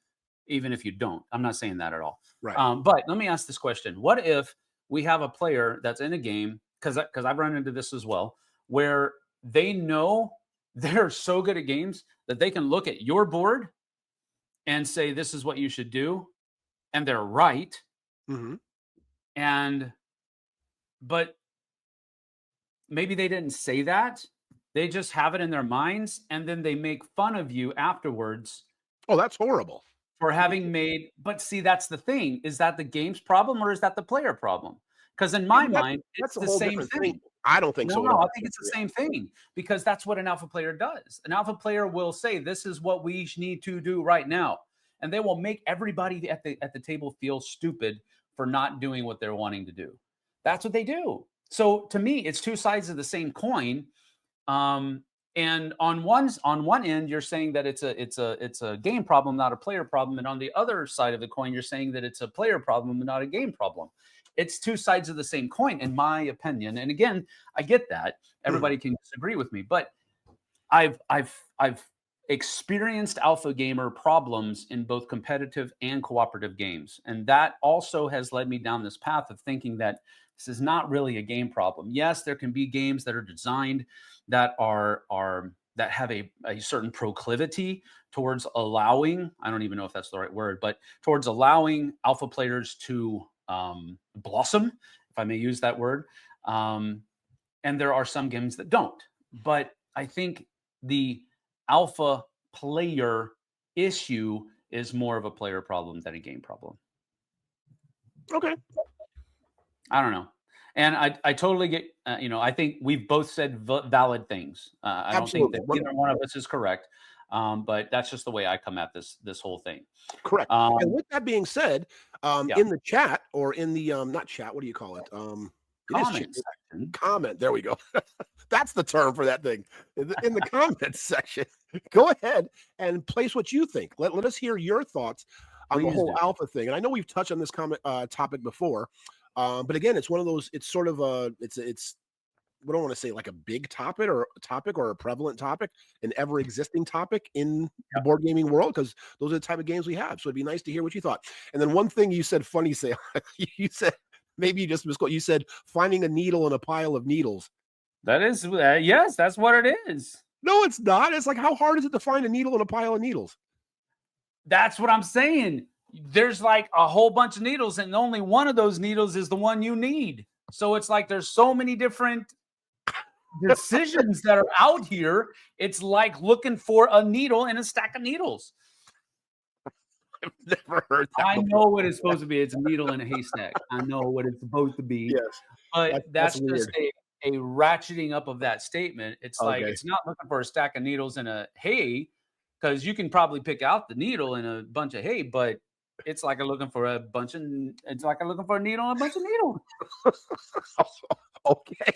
even if you don't. I'm not saying that at all. right. But let me ask this question: what if we have a player that's in a game, because I've run into this as well, where they know they're so good at games that they can look at your board and say this is what you should do, and they're right. Hmm. And but maybe they didn't say that. They just have it in their minds, and then they make fun of you afterwards Oh, that's horrible. for having made. But see, that's the thing. Is that the game's problem or is that the player problem? Because in Yeah, my but mind, that's it's a the whole same different thing. thing. I don't think No, so at no, I all. think it's the Yeah. same thing because that's what an alpha player does. An alpha player will say, "This is what we need to do right now," and they will make everybody at the table feel stupid for not doing what they're wanting to do. That's what they do. So to me, it's two sides of the same coin. Um, and on one end, you're saying that it's a game problem, not a player problem, and on the other side of the coin, you're saying that it's a player problem and not a game problem. It's two sides of the same coin, in my opinion. And again, I get that Mhm. everybody can disagree with me, but I've experienced alpha gamer problems in both competitive and cooperative games, and that also has led me down this path of thinking that this is not really a game problem. Yes, there can be games that are designed that have a certain proclivity towards allowing, I don't even know if that's the right word, but towards allowing alpha players to blossom, if I may use that word. Um, and there are some games that don't. But I think the alpha player issue is more of a player problem than a game problem. Okay. I don't know. And I totally get, I think we've both said valid things. I don't think that Absolutely. either one of us is correct. But that's just the way I come at this whole thing. Correct. And with that being said, Yeah. in the chat or in the not chat, what do you call it? It is Comment section. comment. There we go. That's the term for that thing. In the comments section, go ahead and place what you think. Let us hear your thoughts on the Please whole do. alpha thing. And I know we've touched on this topic before, but again, it's one of those. It's sort of it's we don't want to say like a big topic or a prevalent topic, an ever existing topic in the board gaming world, because those are the type of games we have. So it'd be nice to hear what you thought. And then one thing you said funny, say you said, maybe you just misquote, you said finding a needle in a pile of needles. That is, yes, that's what it is. No, it's not. It's like, how hard is it to find a needle in a pile of needles? That's what I'm saying. There's like a whole bunch of needles, and only one of those needles is the one you need. So it's like there's so many different decisions that are out here. It's like looking for a needle in a stack of needles. I've never heard that. I know what it's supposed to be. It's a needle in a haystack. I know what it's supposed to be. Yes, but that's just weird. a ratcheting up of that statement. It's like, Okay. it's not looking for a stack of needles in a hay, because you can probably pick out the needle in a bunch of hay, but it's like looking for a needle in a bunch of needles. Okay.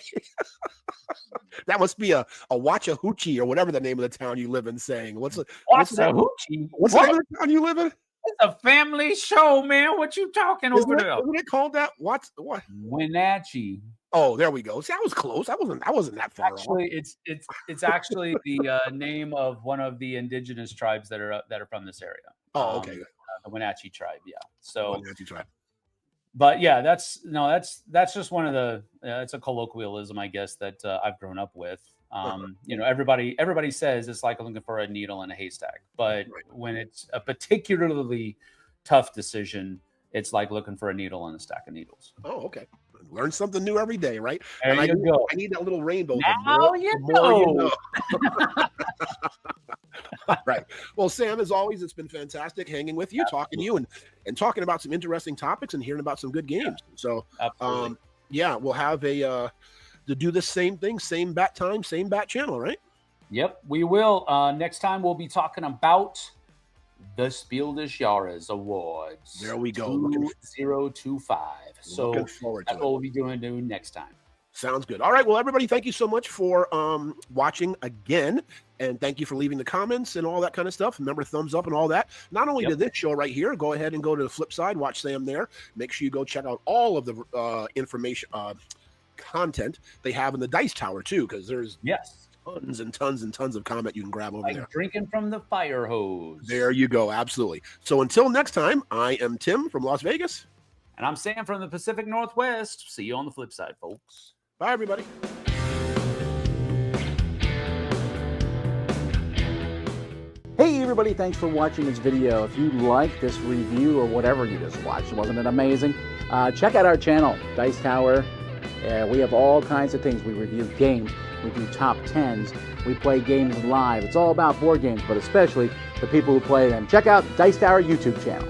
That must be a Watchahoochee or whatever the name of the town you live in saying. What's the Watchahoochee? What's the name of the town you live in? It's a family show, man. What you talking over there? Isn't it called that? What? Wenatchee. Oh, there we go. See, I was close. I wasn't that far Actually, it's actually the name of one of the indigenous tribes that are from this area. Oh, okay. The Wenatchee tribe, yeah. So, Wenatchee tribe. But yeah, that's just one of the. It's a colloquialism, I guess, that I've grown up with. Everybody says it's like looking for a needle in a haystack, but when it's a particularly tough decision, it's like looking for a needle in a stack of needles. Oh, okay. Learn something new every day, right? There and you go. I need that little rainbow. Now you know. All right. Well, Sam, as always, it's been fantastic hanging with you, talking to you, and talking about some interesting topics and hearing about some good games. So, yeah, we'll have to do the same thing, same bat time, same bat channel, right? Yep, we will. Next time we'll be talking about the Spiel des Jahres Awards. There we go. 2025. So looking forward to that's what we'll be doing next time. Sounds good. All right. Well, everybody, thank you so much for watching again. And thank you for leaving the comments and all that kind of stuff. Remember, thumbs up and all that. Not only to this show right here, go ahead and go to the Flipside, watch Sam there. Make sure you go check out all of the information, content they have in the Dice Tower, too, because there's tons and tons and tons of comment you can grab over there. Drinking from the fire hose. There you go. Absolutely. So until next time, I am Tim from Las Vegas. And I'm Sam from the Pacific Northwest. See you on the flip side, folks. Bye, everybody. Hey everybody, thanks for watching this video. If you like this review or whatever you just watched, wasn't it amazing? Check out our channel, Dice Tower. We have all kinds of things. We review games, we do top 10s, we play games live. It's all about board games, but especially the people who play them. Check out Dice Tower YouTube channel.